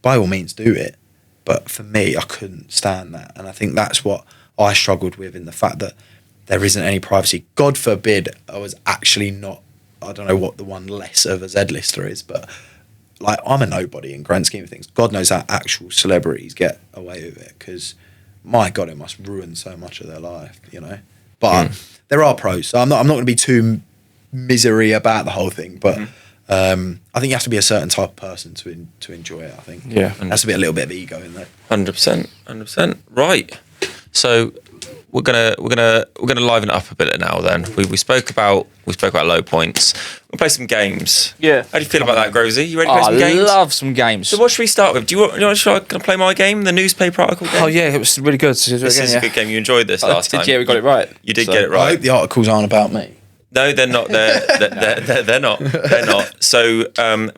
by all means do it. But for me, I couldn't stand that. And I think that's what I struggled with, in the fact that there isn't any privacy. God forbid I was actually not, I don't know what the one less of a Z-lister is, but like, I'm a nobody in grand scheme of things. God knows how actual celebrities get away with it, because my God, it must ruin so much of their life, you know. But there are pros. So I'm not going to be too misery about the whole thing, but I think you have to be a certain type of person to enjoy it. I think. Yeah, there has to be a little bit of ego in there. 100%. Right. So we're gonna liven it up a bit now. Then we spoke about low points. We'll play some games. Yeah. How do you feel about that, Grovesy? You ready to play some games? I love some games. So what should we start with? Do you want to play my game, the newspaper article game? Oh yeah, it was really good. This is a good game. You enjoyed this last time. Yeah, we got it right. You did get it right. I hope the articles aren't about me. No, they're not. They're not. They're not. So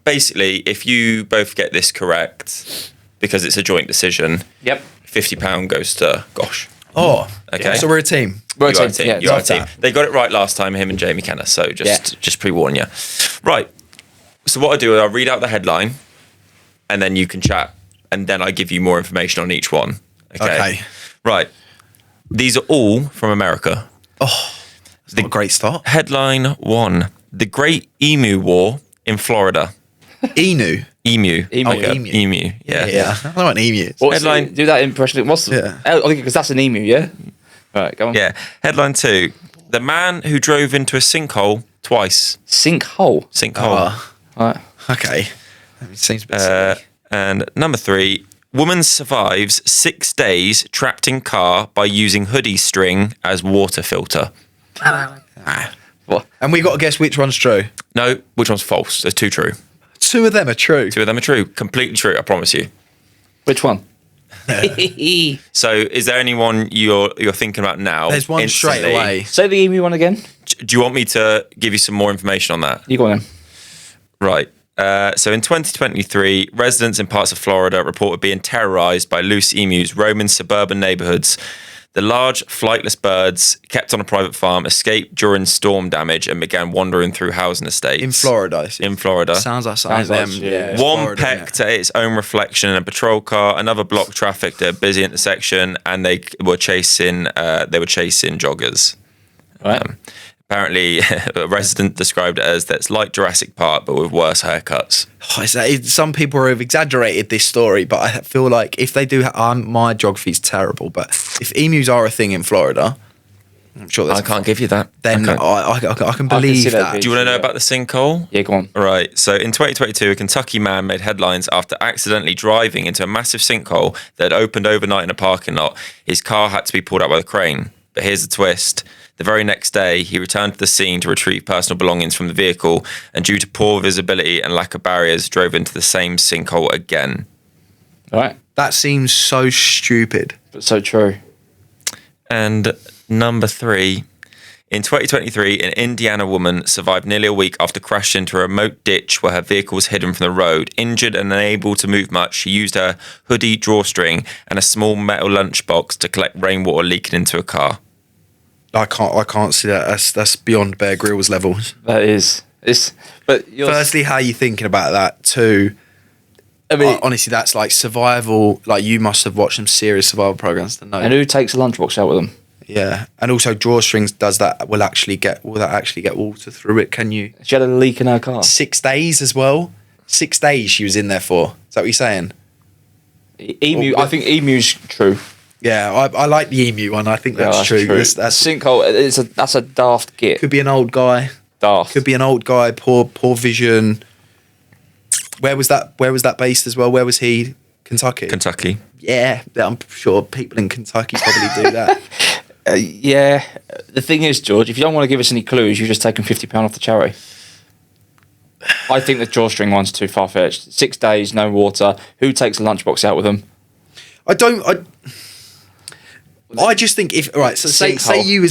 basically, if you both get this correct, because it's a joint decision, Yep. £50 goes to Gosh. Oh, Okay. So we're a team. You are a team. Yeah, You are a love team. that. They got it right last time, him and Jamie Kenner. So just pre-warn you. Right. So what I do is I read out the headline, and then you can chat, and then I give you more information on each one. Okay. Right. These are all from America. It's a great start. Headline 1: The Great Emu War in Florida. Emu. Emu. Emu. Like a Emu. emu. Yeah. I don't know what an emu is. Headline- Do that impression. What's the? Yeah. I think because that's an emu. Yeah. All right, go on. Yeah. Headline 2: The man who drove into a sinkhole twice. Sinkhole. Sinkhole. All right. Okay. It seems a bit silly. And number 3: Woman survives 6 days trapped in car by using hoodie string as water filter. What? And we got to guess which one's true. No, which one's false? There's two true. Two of them are true. Two of them are true. Completely true, I promise you. Which one? So, is there anyone you're thinking about now? There's one instantly? straight away. Say the emu one again. Do you want me to give you some more information on that? You go on then. Right. So in 2023, residents in parts of Florida reported being terrorized by loose emus roaming suburban neighborhoods. The large, flightless birds kept on a private farm escaped during storm damage and began wandering through housing estates. In Florida. In Florida. Sounds like something them. yeah. One Florida, pecked at its own reflection in a patrol car. Another blocked traffic at a busy intersection, and they were chasing joggers. Right. Apparently, a resident described it as that's like Jurassic Park, but with worse haircuts. Some people have exaggerated this story, but I feel like if they do, my geography's terrible. But if emus are a thing in Florida, I'm sure there's I can't give you that. Then Okay. I can believe see that that. Do you want to know about the sinkhole? Yeah, go on. Right. So in 2022, a Kentucky man made headlines after accidentally driving into a massive sinkhole that had opened overnight in a parking lot. His car had to be pulled out by the crane. But here's the twist. The very next day, he returned to the scene to retrieve personal belongings from the vehicle, and due to poor visibility and lack of barriers, drove into the same sinkhole again. All right. That seems so stupid. But so true. And number 3, in 2023, an Indiana woman survived nearly a week after crashing into a remote ditch where her vehicle was hidden from the road. Injured and unable to move much, she used her hoodie drawstring and a small metal lunchbox to collect rainwater leaking into a car. I can't see that. That's beyond Bear Grylls levels. That is. But Firstly, how are you thinking about that? Two, I mean, honestly, that's like survival. Like, you must have watched some serious survival programs to know. and who takes a lunchbox out with them? Yeah, and also drawstrings. Will that actually get water through it? Can you? She had a leak in her car. 6 days as well. 6 days she was in there for. Is that what you're saying? Emu. I think emu's true. Yeah, I like the emu one. I think that's true. That's Sinkhole. That's a daft git. could be an old guy. Daft. Could be an old guy. Poor vision. Where was that based as well? Where was he? Kentucky. Kentucky. Yeah, I'm sure people in Kentucky probably do that. Yeah. The thing is, George, if you don't want to give us any clues, you're just taking £50 off the charity. I think the drawstring one's too far fetched. 6 days, no water. Who takes a lunchbox out with them? I just think if right, so say you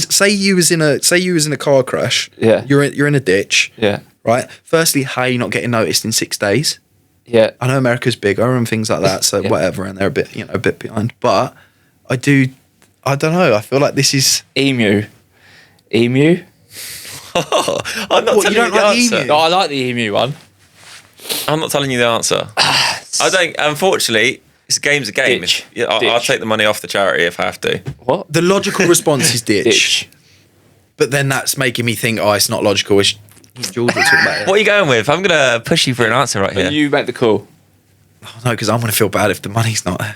was in a car crash. Yeah. You're in a ditch. Yeah. Right. Firstly, how are you not getting noticed in 6 days? Yeah. I know America's bigger and things like that, so Yeah. whatever, and they're a bit behind. But I don't know. I feel like this is Emu. I'm not telling you don't the like answer. emu? No, I like the emu one. I'm not telling you the answer. I don't. Unfortunately, it's a game's a game. Ditch. I'll Ditch. take the money off the charity if I have to. What? the logical response is ditch. Ditch. But then that's making me think, it's not logical. George will talk about it. What are you going with? I'm gonna push you for an answer right But here. you make the call. No, because I'm going to feel bad if the money's not there.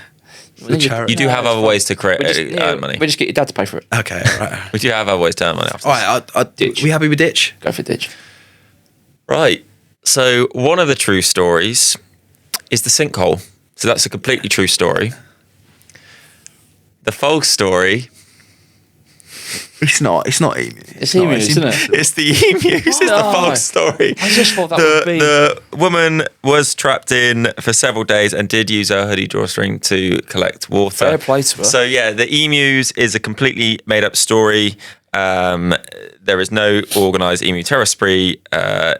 The charity. You do have other ways to create earn money. We just get your dad to pay for it. Okay, all right. We do have other ways to earn money. After All this. right, Ditch. we happy with ditch? Go for ditch. Right. So one of the true stories is the sinkhole. So that's a completely true story. The false story. It's not emu. It's emus, isn't it? It's the emus. It's the No. false story. I just thought that would be. The woman was trapped in for several days and did use her hoodie drawstring to collect water. Fair play to her. So yeah, the emus is a completely made up story. There is no organised emu terror spree,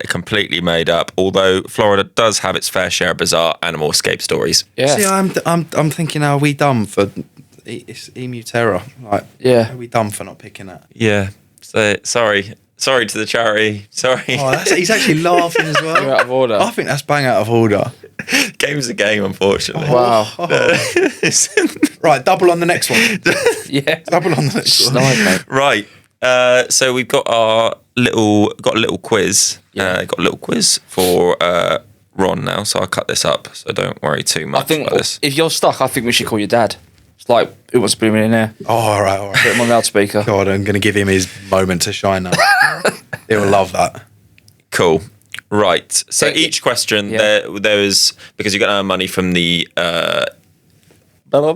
completely made up. Although Florida does have its fair share of bizarre animal escape stories. Yeah. See, I'm thinking, are we dumb for it's emu terror? Like, Yeah. are we dumb for not picking that? Yeah. So sorry to the charity. Sorry. He's actually laughing as well. You're out of order. I think that's bang out of order. Game's a game, unfortunately. Wow. Right, double on the next one. Yeah. Double on the next one. Snipe, mate. Right. So we've got a little quiz. Yeah. Got a little quiz for Ron now. So I'll cut this up. So don't worry too much I think about this. if you're stuck, I think we should call your dad. It's like, who wants to be a millionaire? Oh, all right. Put him on loudspeaker. God, I'm going to give him his moment to shine now. He'll love that. Cool. Right. So Yeah. each question Yeah. there is because you're going to earn money from the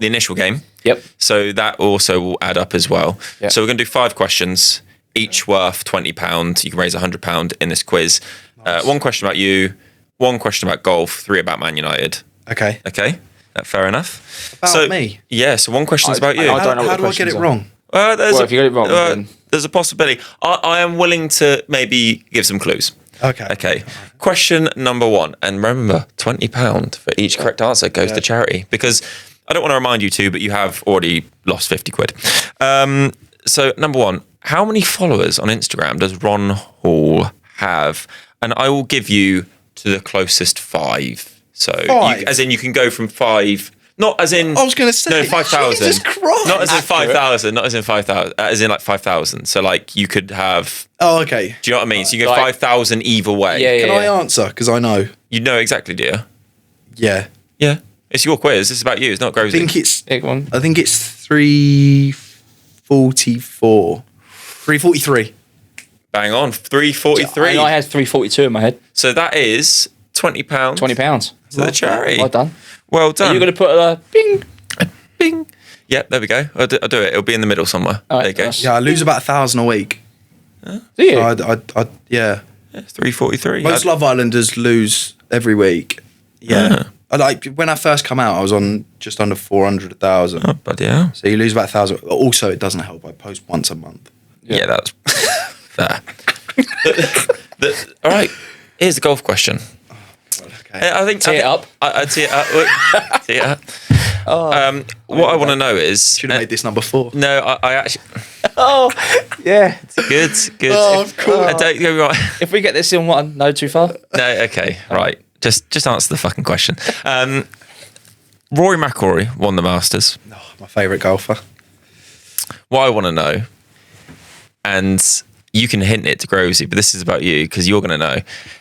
initial game. Yep. So that also will add up as well. Yeah. So we're going to do 5 questions. each worth £20. You can raise £100 in this quiz. Nice. One question about you, one question about golf, 3 about Man United. Okay. Fair enough. About me? Yeah, so one question's about you. I don't know how do I get it wrong? If you get it wrong, there's a possibility. I am willing to maybe give some clues. Okay. Question number 1. And remember, £20 for each correct answer goes to charity. Because I don't want to remind you two, but you have already lost 50 quid. So number 1, how many followers on Instagram does Ron Hall have? And I will give you to the closest 5. So, as in you can go from 5... Not as in... I was going to say... No, 5,000. Jesus Christ. Not as in 5,000. Not as in 5,000. As in like 5,000. So like you could have... Oh, okay. Do you know what I mean? So you go 5,000 either way. Yeah, Can I answer? Because I know. You know exactly, do you? Yeah. Yeah. It's your quiz. This is about you. It's not Grovesy. I think it's 344. 343. Bang on. 343. I had 342 in my head. So that is £20. £20. To the charity. Well done. Well done. Are you going to put a bing? Bing. Yeah, there we go. I'll do it. It'll be in the middle somewhere. Right, there you go. nice. Yeah, I lose about 1,000 a week. Do you? So yeah. 343. Most Love Islanders lose every week. Yeah. When I first come out, I was on just under 400,000. Oh, bloody hell. So you lose about 1,000. Also, it doesn't help. I post once a month. Yeah, that's fair. All right. Here's the golf question. Okay. I think Tee it up. I tee it up. Tee it up. What I want to know is... Should have made this number 4. No, I actually... Oh, yeah. Good. Oh, of course. I don't go right. If we get this in one, no, too far. No, okay, right. Just answer the fucking question. Rory McIlroy won the Masters. Oh, my favourite golfer. What I want to know, and you can hint it to Grovesy, but this is about you because you're going to know.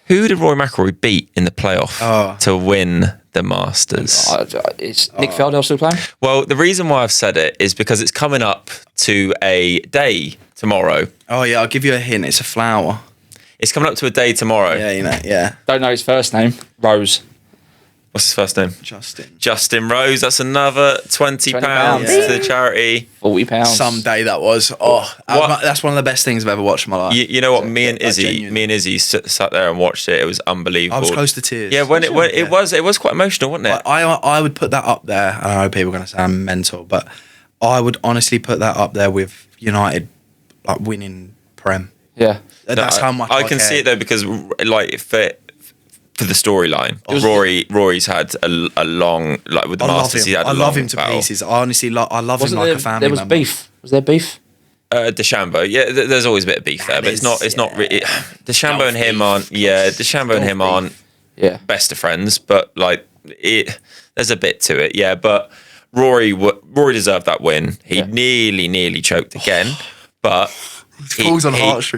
Who did Rory McIlroy beat in the playoff to win the Masters? Is Nick Faldo still playing? Well, the reason why I've said it is because it's coming up to a day tomorrow. Oh, yeah, I'll give you a hint. It's a flower. It's coming up to a day tomorrow. Yeah. Don't know his first name. Rose. What's his first name? Justin Rose. That's another £20 £20. to the charity. £40. Someday that was. That's one of the best things I've ever watched in my life. You know what? Me and Izzy sat there and watched it. It was unbelievable. I was close to tears. Yeah, it was quite emotional, wasn't it? I would put that up there. And I know people are going to say I'm mental, but I would honestly put that up there with United like winning Prem. Yeah. That's how much I can see it though because like for the storyline, Rory's had a long with the Masters. I love him to pieces. I honestly I love him like a family member. There was beef. Was there beef? DeChambeau, yeah. There's always a bit of beef there, but it's not really. DeChambeau and him aren't. Yeah, DeChambeau and him aren't. Yeah. Best of friends, but like there's a bit to it. Yeah, but Rory deserved that win. He nearly choked again, but. He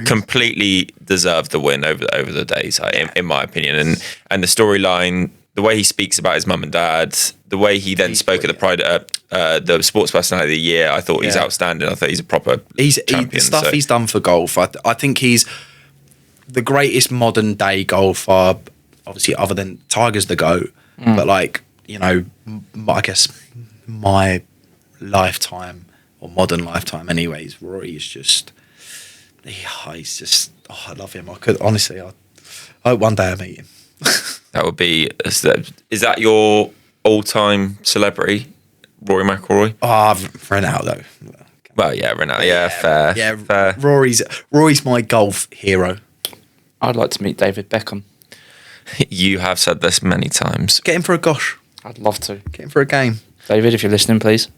completely deserved the win over the days, in my opinion, and the storyline, the way he speaks about his mum and dad, the way he then spoke at the Sports Personality of the Year. I thought he's outstanding. I thought he's a proper champion. The stuff he's done for golf. I think he's the greatest modern day golfer, obviously other than Tiger's the GOAT, but like I guess my lifetime or modern lifetime, anyways. Rory is just. He's just. I love him. I could honestly. I hope one day I meet him. That would be. Is that your all-time celebrity, Rory McIlroy? Oh, Renato though. Well, yeah, Renato. Yeah, fair. Yeah, fair. Rory's my golf hero. I'd like to meet David Beckham. You have said this many times. Get him for a gosh. I'd love to. Get him for a game. David, if you're listening, please.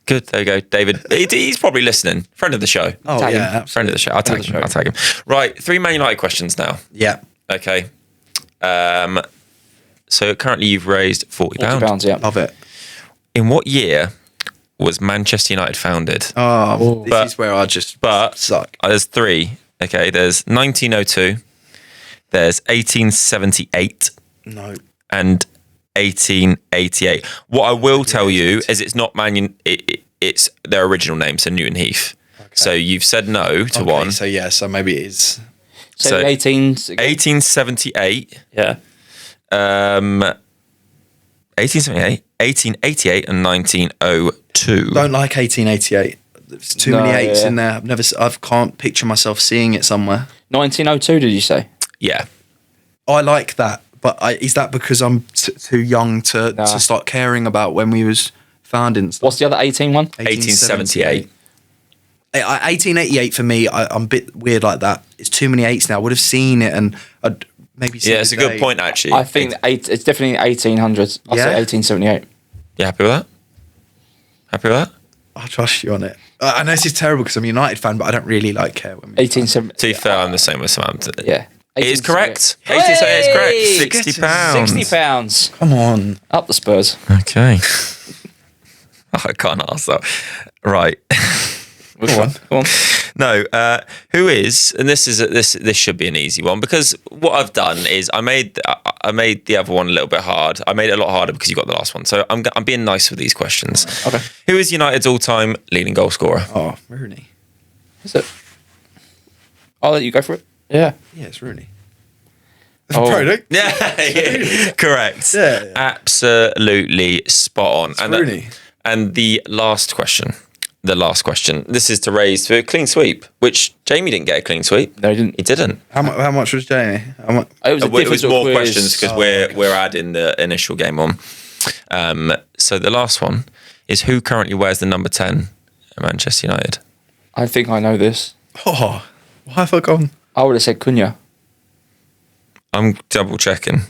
Good, there you go, David. He's probably listening. Friend of the show. Oh, tag yeah, him. Friend of the show. I'll tag him. Right, 3 Man United questions now. Yeah. Okay. So currently you've raised £40. £40, yeah. Love it. In what year was Manchester United founded? Oh, this is where I just suck. There's 3. Okay, there's 1902, there's 1878, and 1888. What I will tell you is it's not it's their original name, so Newton Heath. Okay. So you've said no to one. So maybe it is. So 1878. Yeah. 1878, 1888, and 1902. Don't like 1888. There's too many eights in there. I can't picture myself seeing it somewhere. 1902, did you say? Yeah. I like that, but is that because I'm too young to start caring about when we was founded and stuff? What's the other 18 one? 1878. 1888 for me, I'm a bit weird like that. It's too many eights now. I would have seen it and I'd maybe seen it. Yeah, it's a good point, actually. I think it's definitely 1800s. I'll say 1878. You happy with that? Happy with that? I'll trust you on it. I know this is terrible because I'm a United fan, but I don't really care when we 1870. To be fair, I'm the same with Samantha. Yeah. It is correct. 1878 is correct. £60. £60. Come on. Up the Spurs. Okay. I can't ask that. Right. Go on. No, who is? And this should be an easy one because what I've done is I made the other one a little bit hard. I made it a lot harder because you got the last one. So I'm being nice with these questions. Okay. Who is United's all-time leading goal scorer? Oh, Rooney. Is it? I'll let you go for it. Yeah. Yeah, it's Rooney. Oh. Yeah, correct. Yeah. Absolutely spot on. It's Rooney. And the last question. This is to raise for a clean sweep, which Jamie didn't get a clean sweep. No, he didn't. He didn't. How much was Jamie? It was more quiz. questions because we're adding the initial game on. So the last one is who currently wears the number 10 at Manchester United? I think I know this. Oh, why have I gone? I would have said Cunha. I'm double checking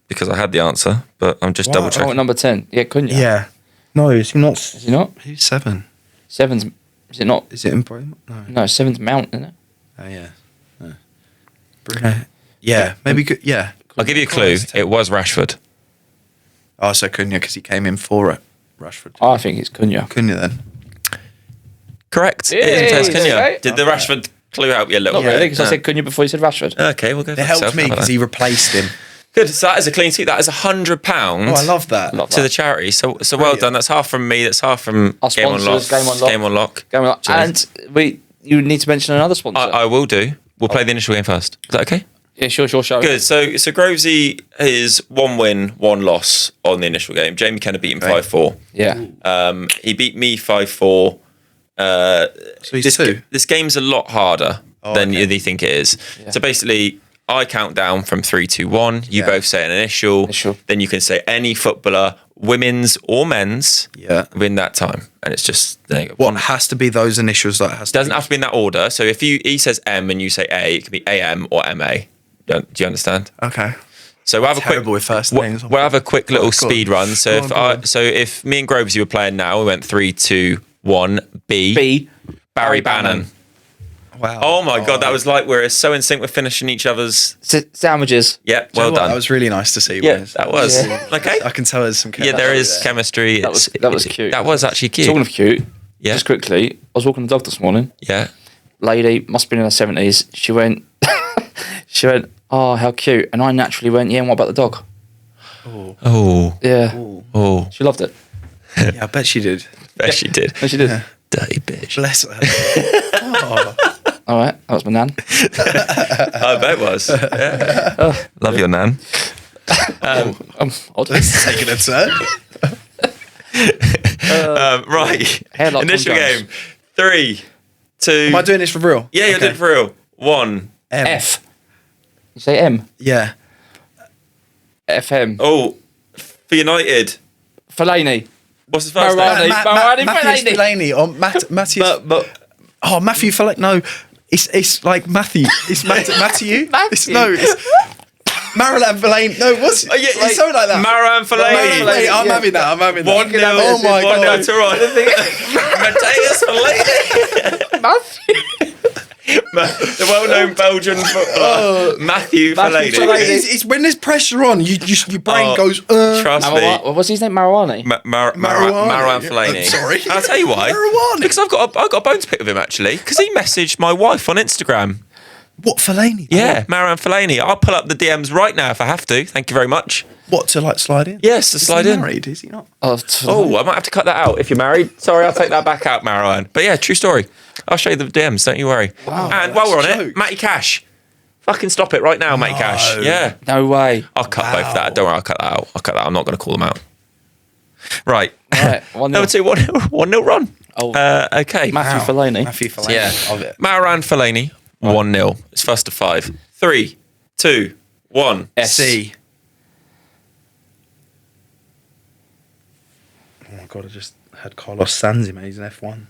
because I had the answer, but I'm just double Oh, checking. number 10. Yeah, Cunha. Yeah. No, is he not? Is he not? Who's 7? 7's. Is it not? Is it Ibrahim? No. No, 7's Mount, isn't it? Oh, yeah. No. Bruno. Yeah, maybe. Yeah. I'll give you a clue. It was Rashford. Oh, so Cunha because he came in for it. Rashford. I think it's Cunha. Cunha then. Correct. Yay, It is Matthias Cunha. okay. Did the Rashford clue help you a little Not bit? really, because I said Cunha before you said Rashford. Okay, we'll go. It helped me because he replaced him. Good. So that is a clean sweep. That is £100. Oh, I love that. Love to the charity. So well done. That's half from me. That's half from Our Game on Lock. sponsors, Game on Lock. Game on Lock. And you need to mention another sponsor. I will do. We'll play the initial game first. Is that okay? Yeah, sure. Good. So Grovesy is 1 win, 1 loss on the initial game. Jamie Kenner beat him 5-4. Yeah. He beat me 5-4. So he's 2. This game's a lot harder than you think it is. Yeah. So basically, I count down from 3, 2, 1. You both say an initial. Then you can say any footballer, women's or men's, within that time. And it's just there you go. What has to be those initials? That has Doesn't have to be in that order. So if he says M and you say A, it can be AM or MA. Do you understand? Okay. So we'll have Terrible with first names. We'll have a quick little speed run. So if me and Grovesy were playing now, we went 3, 2, 1. B. Barry Bannon. Wow. Oh my God, that was like we're so in sync with finishing each other's sandwiches. Yeah, well done. That was really nice to see. Yeah, that was. Yeah. Okay. I can tell there's some chemistry. Yeah, there is chemistry. That was cute. That was actually cute. Talking of cute, Yeah. just quickly, I was walking the dog this morning. Yeah. Lady, must have been in her 70s. She went, oh, how cute. And I naturally went, yeah, and what about the dog? Oh. Yeah. Oh. She loved it. Yeah, I bet she did. Bet she did. And she did. Dirty bitch. Bless her. Oh. All right, that was my nan. I bet it was. Yeah. Love your nan. Odd. Taking a turn. Right. Hairlock Initial on guns. game. 3, 2. Am I doing this for real? Yeah, you're doing it for real. 1. M. F. You say M. Yeah. FM. Oh, for United. Fellaini. What's his first Marouane. name? Matthew Fellaini. Fellaini or Matthew. Oh, Matthew Fellaini. No, it's like Matthew. It's Matthew. It's Marouane Fellaini. No, what's it's something like that. Marouane Fellaini. Wait, I'm having that. 1-0. Oh my God. 1-0 to Matthias Fellaini. Matthew. The well-known Belgian footballer Matthew Fellaini. It's when there's pressure on, your brain goes. Trust me. What's his name? Marouane. Marouane Fellaini. I'm sorry. I'll tell you why. Marouane. Because I've got a bone to pick with him actually. Because he messaged my wife on Instagram. What, Fellaini? Yeah, Marouane Fellaini. I'll pull up the DMs right now if I have to. Thank you very much. What, to like slide in? Yes, to slide in. Married, is he not? Oh, I might have to cut that out if you're married. Sorry, I'll take that back out, Marouane. But yeah, true story. I'll show you the DMs, don't you worry. Wow, and while we're on that's a it, joke. Matty Cash. Fucking stop it right now, Matty Cash. Yeah. No way. I'll cut both of that. Don't worry, I'll cut that out. I'm not going to call them out. Right. Right, 1-0. Number 2, 1-0 run. Oh. Okay. Matthew Fellaini. Matthew Fellaini. Yeah. Of it. Marouane Fellaini, 1-0. It's first to 5. 3, 2, 1. S. C. Oh my god! I just had Carlos Sainz in. He's an F1.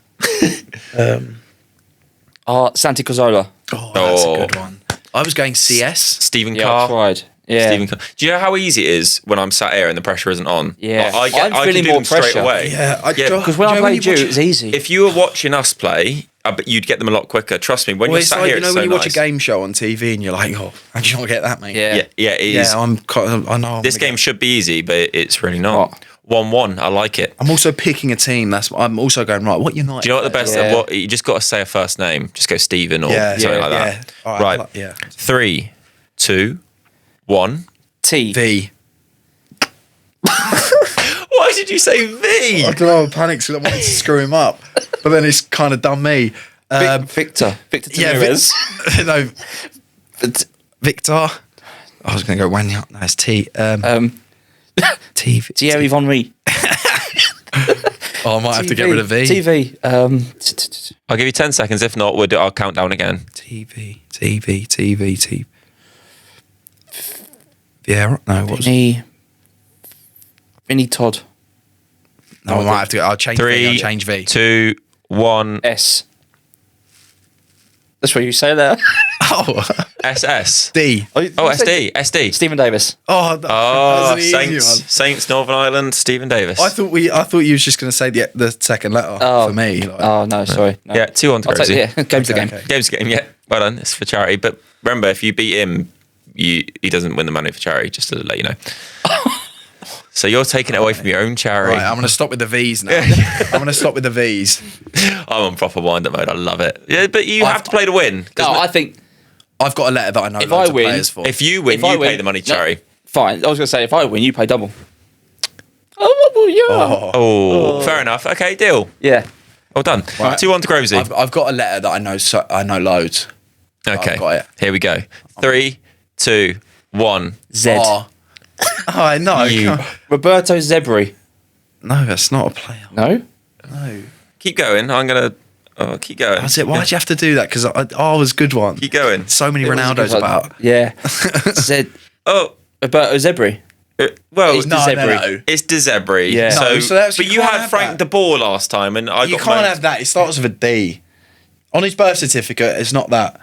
Santi Cazorla. Oh, that's Oh. a good one. I was going CS. Stephen Yeah, I Carr. tried. Yeah. Stephen Carr. Do you know how easy it is when I'm sat here and the pressure isn't on? Yeah. I I'm can feeling do more them straight pressure. away. Because when I played you, it was easy. If you were watching us play, I bet you'd get them a lot quicker. Trust me. When Well, you're it's sat like, here, you know, it's when so you watch nice. a game show on TV and you're like, oh, how do you not get that, mate? Yeah. Yeah, it is. Yeah, I know. This game should be easy, but it's really not. What? 1-1. I like it. I'm also picking a team. I'm also going right. What United? Do you know what the best? Yeah. What you just got to say a first name. Just go Stephen or something like that. All Right. Yeah. 3, 2, 1. T. V. Why did you say V? I don't know. I panicked because I wanted to screw him up, but then it's kind of done me. Victor. Victor Yeah, Tamirez. no, Victor. I was going to go Wanya. No, it's T. T. Thierry Henry. Oh, I might have to get rid of V. TV. I'll give you 10 seconds. If not, I'll count down again. TV. Yeah. No. What's? Vinny Todd. No, I might have to. I'll change V. 3, I'll change V. 2, 1. S. That's what you say there. Oh. SS. D. Oh, SD. Stephen Davis. Oh, that Oh, was an easy Saints, Northern Ireland, Stephen Davis. one. I thought you was just going to say the second letter for me. Like. Oh, no, sorry. No. Yeah, 2-1 to I'll take Grovesy. it. Yeah, game's the game. Okay. Game's game, yeah. Well done. It's for charity. But remember, if you beat him, he doesn't win the money for charity, just to let you know. So you're taking it away from your own charity. Right, I'm going to stop with the V's now. I'm going to stop with the V's. I'm on proper wind-up mode. I love it. Yeah, but you have to play to win. No, I think I've got a letter that I know If loads I win- of players for. If you win, you pay the money to charity. fine. I was going to say, if I win, you pay double. Oh, yeah. Oh, fair enough. Okay, deal. Yeah. Well done. Right. 2-1 to Grovesy. I've got a letter that I know. I know loads. Okay, I've got it. here we go. 3, 2, 1. Z. Oh, I know. You- Roberto Zebri. No, that's not a player. No? No. Keep going. I'm going to keep going. That's it. Why'd you have to do that? Because I was a good one. Keep going. So many It was a Ronaldos good one. about. Yeah. Z. Oh, Roberto Zebri. well, It's No, De Zebri. no. it's De Zebri. Yeah. So, No, so that's- but you you can't had have Frank that. de Boer last time, and I You got can't most- have that. It starts with a D. On his birth certificate, it's not that.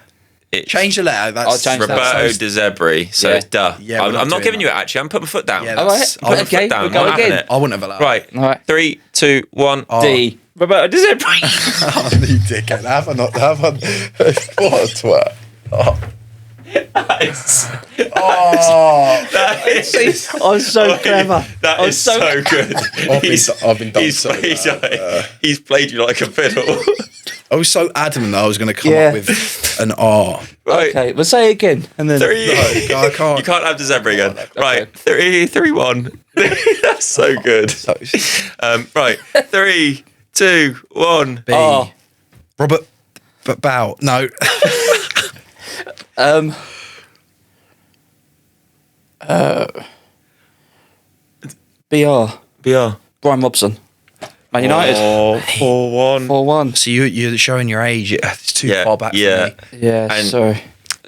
It's Change the letter. That's I'll change that. Roberto De Zebri. So Yeah. it's duh. Yeah, we're I'm not not doing giving that. you it. Actually, I'm putting my foot down. Yeah, All right. that's- I'll Okay, foot down. we'll go Not having again. it. I wouldn't have allowed. Right. All right. 3, 2, 1. Oh. D. Roberto De Zebri. Oh, you dickhead. Have I not? Have I? What a twat. Oh. Oh. That is, I'm so clever. That I'm is so good. I've been done so He's played you like a fiddle. I was so adamant that I was going to come Yeah. up with an R. Right. Okay, we'll say it again. And then. 3. No, I can't. You can't have De Zebri again. Right. 3, 1. That's so good. Right. 3, 2, 1. B. Oh. Robert Bow. No. BR. BR. Brian Robson. Man United. Oh, 4-1. 4-1. So you're showing your age. It's too Yeah, far back yeah. for me. Yeah, And- sorry.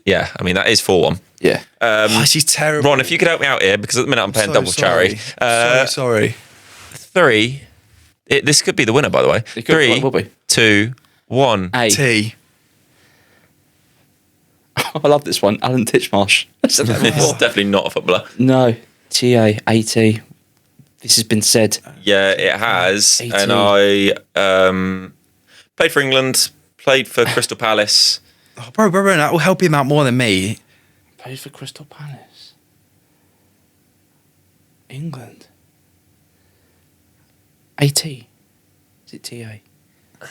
Yeah, I mean, that is 4-1. Yeah. Oh, she's terrible. Ron, if you could help me out here, because at the minute I'm paying So double charity. sorry. 3. This could be the winner, by the way. It could- 3, it will be. 2, 1. A. T. I love this one. Alan Titchmarsh. It's definitely not a footballer. No. TA. AT. This has been said. Yeah, it has. 18. And I played for England, played for Crystal Palace. Oh, bro, that will help him out more than me. Played for Crystal Palace. England. AT. Is it TA?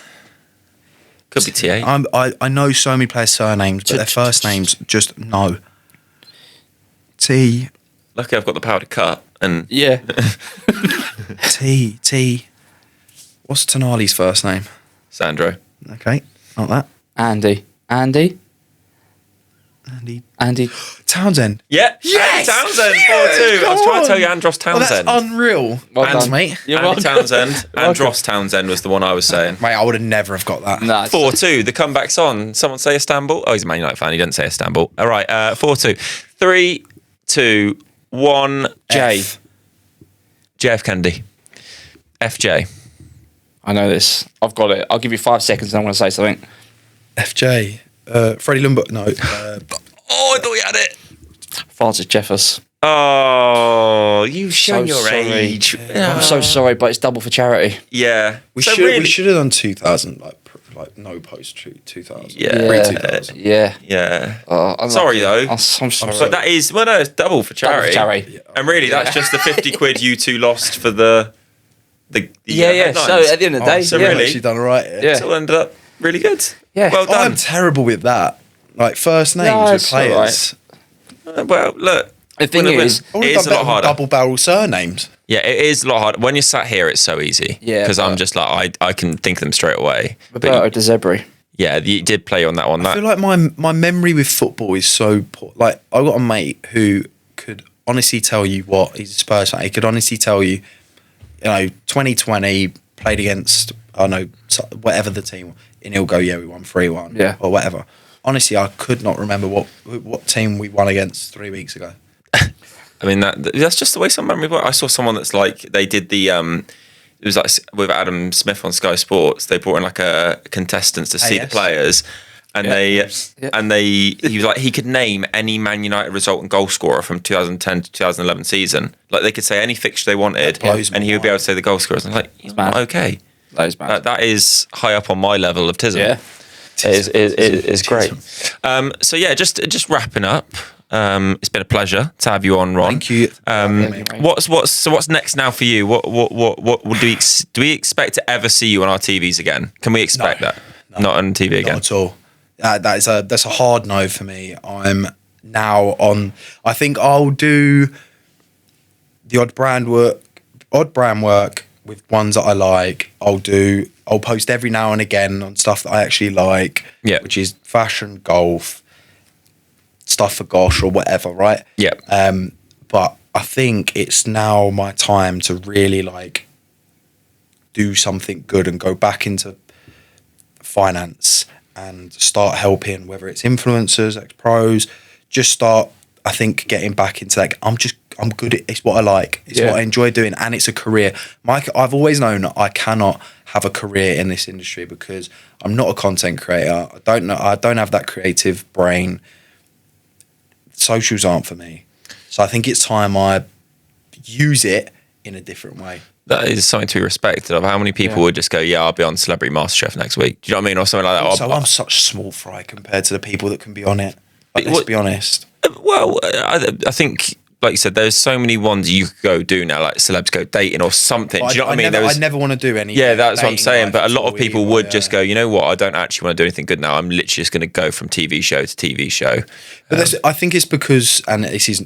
Could be TA. I know so many players' surnames, but their first names just no. T. Lucky I've got the power to cut. And Yeah. T. What's Tonali's first name? Sandro. Okay, not that. Andy. Andy Townsend. Yeah. Yes! Andy Townsend. Yes! 4-2. I was Come trying to tell on! you Andros Well, Townsend. that's unreal. Well Thanks, done. mate. You're Andy welcome. Townsend. Andros Townsend was the one I was saying. Mate, I would have never have got that. Nah, 4-2. The comeback's on. Someone say Istanbul. Oh, he's a Man United fan. He didn't say Istanbul. All right. 4-2. 3, 2, 1. J. F. JF Kennedy. FJ. I know this. I've got it. I'll give you 5 seconds and I'm going to say something. FJ. Freddie Lumber. No. Oh, I thought you had it. Francis Jeffers. Oh, you've shown your sorry. age. I'm so sorry, but it's double for charity. Yeah. We So should really- we should have done 2000 like no post 2000. Yeah. Pre-2000. Yeah. Yeah. I'm Sorry, though. I'm sorry. But that is, well, no, it's double for charity. Double for charity. And really, that's just the 50 quid you two lost for the Yeah. headlines. So at the end of the day, so yeah. really- Actually done all right. Yeah. It all ended up really good. Yeah. Well done. I'm terrible with that. Like first names No, with it's all players. Well, look. The thing win a win. is- I it would is have a done lot better with harder. double barrel surnames. Yeah, it is a lot harder. When you're sat here, it's so easy. Yeah, Because I'm but- just like, I can think of them straight away. Roberto De Zebri. Yeah, you did play on that one. I feel like my memory with football is so poor. Like I got a mate who could honestly tell you what he's a Spurs fan. He could honestly tell you, 2020 played against whatever the team, and he'll go, yeah, we won 3-1, Yeah. or whatever. Honestly, I could not remember what team we won against 3 weeks ago. I mean, that's just the way some memory works. I saw someone that's like, they did the, it was like with Adam Smith on Sky Sports, they brought in like a contestants to see the yes. players. And he was like, he could name any Man United result and goal scorer from 2010 to 2011 season. Like they could say any fixture they wanted, That blows and my he would be able mind. to say the goal scorers. I'm like, you're mad. not okay. That is bad. That is high up on my level of tism. Yeah. It's great. So yeah, just wrapping up. It's been a pleasure to have you on, Ron. Thank you. What's next now for you? What do we expect to ever see you on our TVs again? Can we expect that? No. Not on TV again. Not at all. That's a hard no for me. I'm now on. I think I'll do the odd brand work with ones that I like. I'll post every now and again on stuff that I actually like. Yeah. Which is fashion, golf, stuff for Gosh or whatever, right? Yeah. But I think it's now my time to really like do something good and go back into finance and start helping, whether it's influencers, ex-pros, just start, I think, getting back into like, I'm good at it's what I like. It's what I enjoy doing, and it's a career. I've always known that I cannot have a career in this industry because I'm not a content creator. I don't have that creative brain. Socials aren't for me. So I think it's time I use it in a different way. That is something to be respected of. How many people would just go, yeah, I'll be on Celebrity MasterChef next week. Do you know what I mean? Or something like that. So I'm such small fry compared to the people that can be on it. Like, let's What- be honest. Well, I think, like you said, there's so many ones you could go do now, like celebs go dating or something. Do you know what I mean? I never want to do any. Yeah, that's what I'm dating saying. life But a at lot all of people either, would yeah. just go, you know what? I don't actually want to do anything good now. I'm literally just going to go from TV show to TV show. But I think it's because, and it's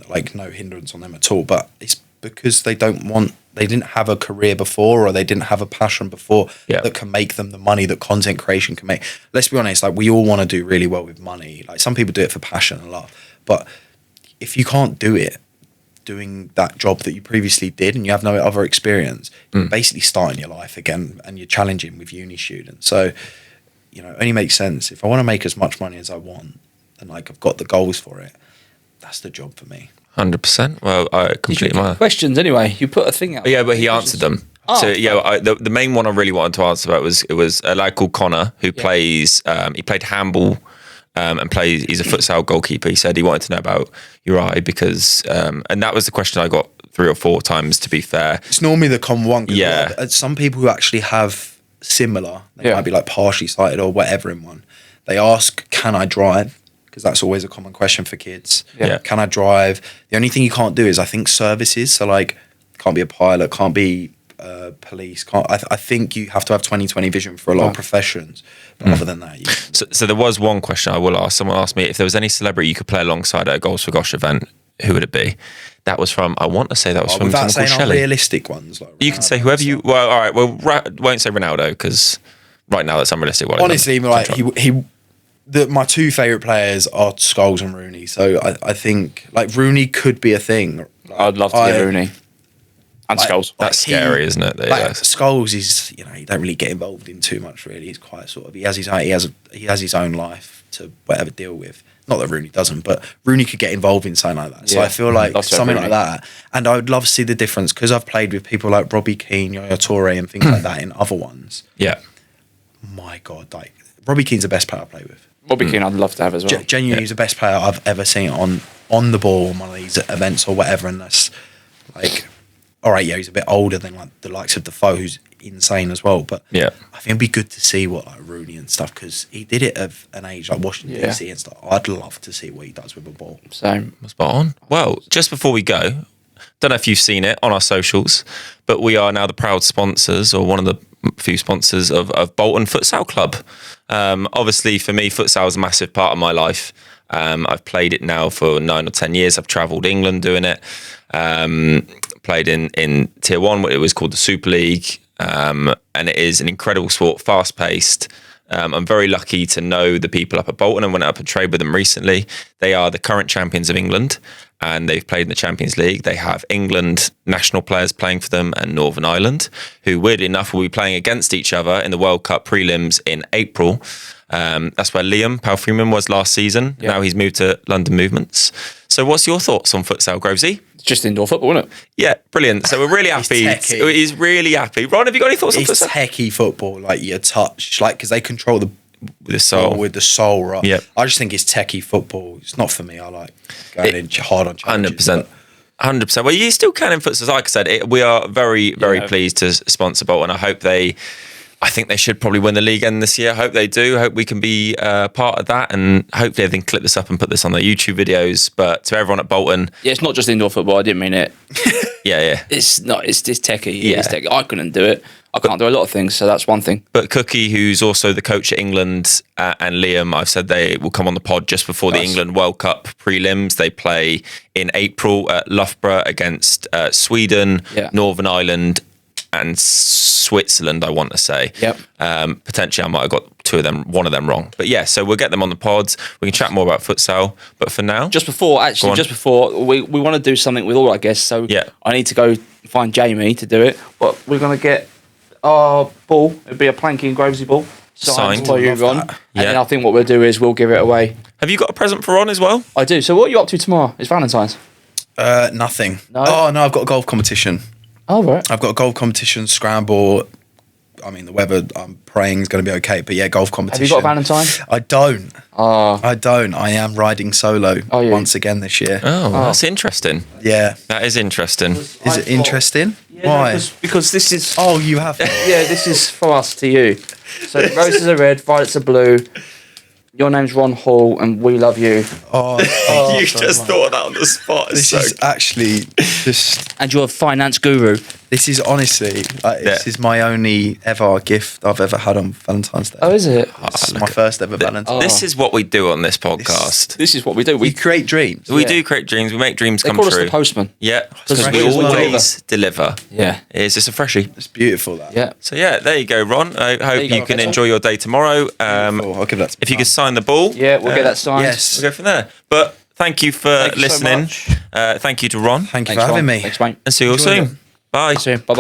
like no hindrance on them at all, but it's because they didn't have a career before, or they didn't have a passion before that can make them the money that content creation can make. Let's be honest, like we all want to do really well with money. Like some people do it for passion and love, but if you can't do it doing that job that you previously did and you have no other experience, you're basically starting your life again and you're challenging with uni students. So, it only makes sense. If I want to make as much money as I want and like I've got the goals for it, that's the job for me. 100%. Well, I completely admire. Questions anyway. You put a thing out. Yeah, but he answered them. Oh, So yeah, the main one I really wanted to answer about was a lad called Connor who plays. He played handball and plays. He's a futsal goalkeeper. He said he wanted to know about Uri because, and that was the question I got 3 or 4 times. To be fair, It's normally the common one. 'Cause Yeah. some people who actually have similar, they might be like partially sighted or whatever in one. They ask, "Can I drive?" Because that's always a common question for kids. Yeah. Can I drive? The only thing you can't do is, I think, services. So like, can't be a pilot, can't be police. I think you have to have 20/20 vision for a lot of professions. But other than that, so there was one question I will ask. Someone asked me if there was any celebrity you could play alongside at a Goals for Gosh event, who would it be? That was from. I want to say that was from without someone saying called Shelley. unrealistic ones. Like You can Ronaldo say whoever and you. stuff. Well, all right. Well, won't say Ronaldo because right now that's unrealistic. Honestly, like my two favourite players are Scholes and Rooney. So I think like Rooney could be a thing. I'd love to get Rooney. And Scholes. That's scary, isn't it? Scholes is, you don't really get involved in too much. Really, he's quite sort of he has his own life to whatever deal with. Not that Rooney doesn't, but Rooney could get involved in something like that. So I feel like something like that, and I would love to see the difference because I've played with people like Robbie Keane, Yaya Toure, and things like that in other ones. Yeah. My God, like Robbie Keane's the best player I play with. Robbie Keane, I'd love to have as well. Genuinely, he's the best player I've ever seen on the ball on one of these events or whatever, and that's like. All right, yeah, he's a bit older than like the likes of Defoe, who's insane as well. But I think it'd be good to see what like Rooney and stuff because he did it at an age like Washington DC and stuff. I'd love to see what he does with a ball. Same, spot on. Well, just before we go, don't know if you've seen it on our socials, but we are now the proud sponsors or one of the few sponsors of Bolton Futsal Club. Obviously, for me, futsal is a massive part of my life. I've played it now for 9 or 10 years. I've travelled England doing it. Played in Tier 1, it was called the Super League, and it is an incredible sport, fast-paced. I'm very lucky to know the people up at Bolton and went up and trained with them recently. They are the current champions of England, and they've played in the Champions League. They have England national players playing for them and Northern Ireland, who, weirdly enough, will be playing against each other in the World Cup prelims in April. That's where Liam Powell-Freeman was last season. Now he's moved to London Movements. So what's your thoughts on futsal, Grovesy? It's just indoor football, isn't it? Yeah, brilliant. So we're really happy. He's really happy. Ron, have you got any thoughts on futsal? It's techie football, like your touch, like because they control the soul. With the soul, right? Yeah. I just think it's techie football. It's not for me. I like going in hard on challenges. 100%. Well, you still can in futsal. Like I said, we are very, very pleased to sponsor Bolton. I think they should probably win the league end this year. I hope they do. I hope we can be part of that, and hopefully they can clip this up and put this on their YouTube videos. But to everyone at Bolton, it's not just indoor football. I didn't mean it. yeah. It's not. It's techie. Yeah. It's techie. I couldn't do it. I can't do a lot of things, so that's one thing. But Cookie, who's also the coach at England, and Liam, I've said they will come on the pod just before the England World Cup prelims. They play in April at Loughborough against Sweden, Northern Ireland, and Switzerland, I want to say. Yep. Potentially, I might have got one of them wrong. But yeah, so we'll get them on the pods. We can chat more about futsal. But for now, just before we want to do something with all our guests. So I need to go find Jamie to do it. But we're gonna get our ball. It'll be a Planky and Grovesy ball signed by you, Ron. And then I think what we'll do is we'll give it away. Have you got a present for Ron as well? I do. So what are you up to tomorrow? It's Valentine's. Nothing. No? Oh no, I've got a golf competition. Oh, right. I've got a golf competition, scramble. I mean, the weather, I'm praying is going to be okay. But yeah, golf competition. Have you got a Valentine? I don't. I don't. I am riding solo once again this year. Oh, that's interesting. Yeah. That is interesting. Is it interesting? Yeah, why? Because this is... Oh, you have... Yeah, this is for us to you. So roses are red, violets are blue. Your name's Ron Hall, and we love you. Oh, you just thought that on the spot. This is actually just... And you're a finance guru. This is honestly, this is my only ever gift I've ever had on Valentine's Day. Oh, is it? This is my first ever Valentine's Day. This is what we do on this podcast. This is what we do. We create dreams. We do create dreams. We make dreams come true. They call true. us the postman. Yeah, because we always deliver. Yeah. Is this a freshie? It's beautiful, that. Yeah. So yeah, there you go, Ron. I hope you can enjoy your day tomorrow. I'll give that to if you could sign the ball. Yeah, we'll get that signed. Yes. We'll go from there. But thank you for listening. So thank you to Ron. Thanks for having me. Thanks, mate. And see you all soon. Bye. See you. Bye-bye.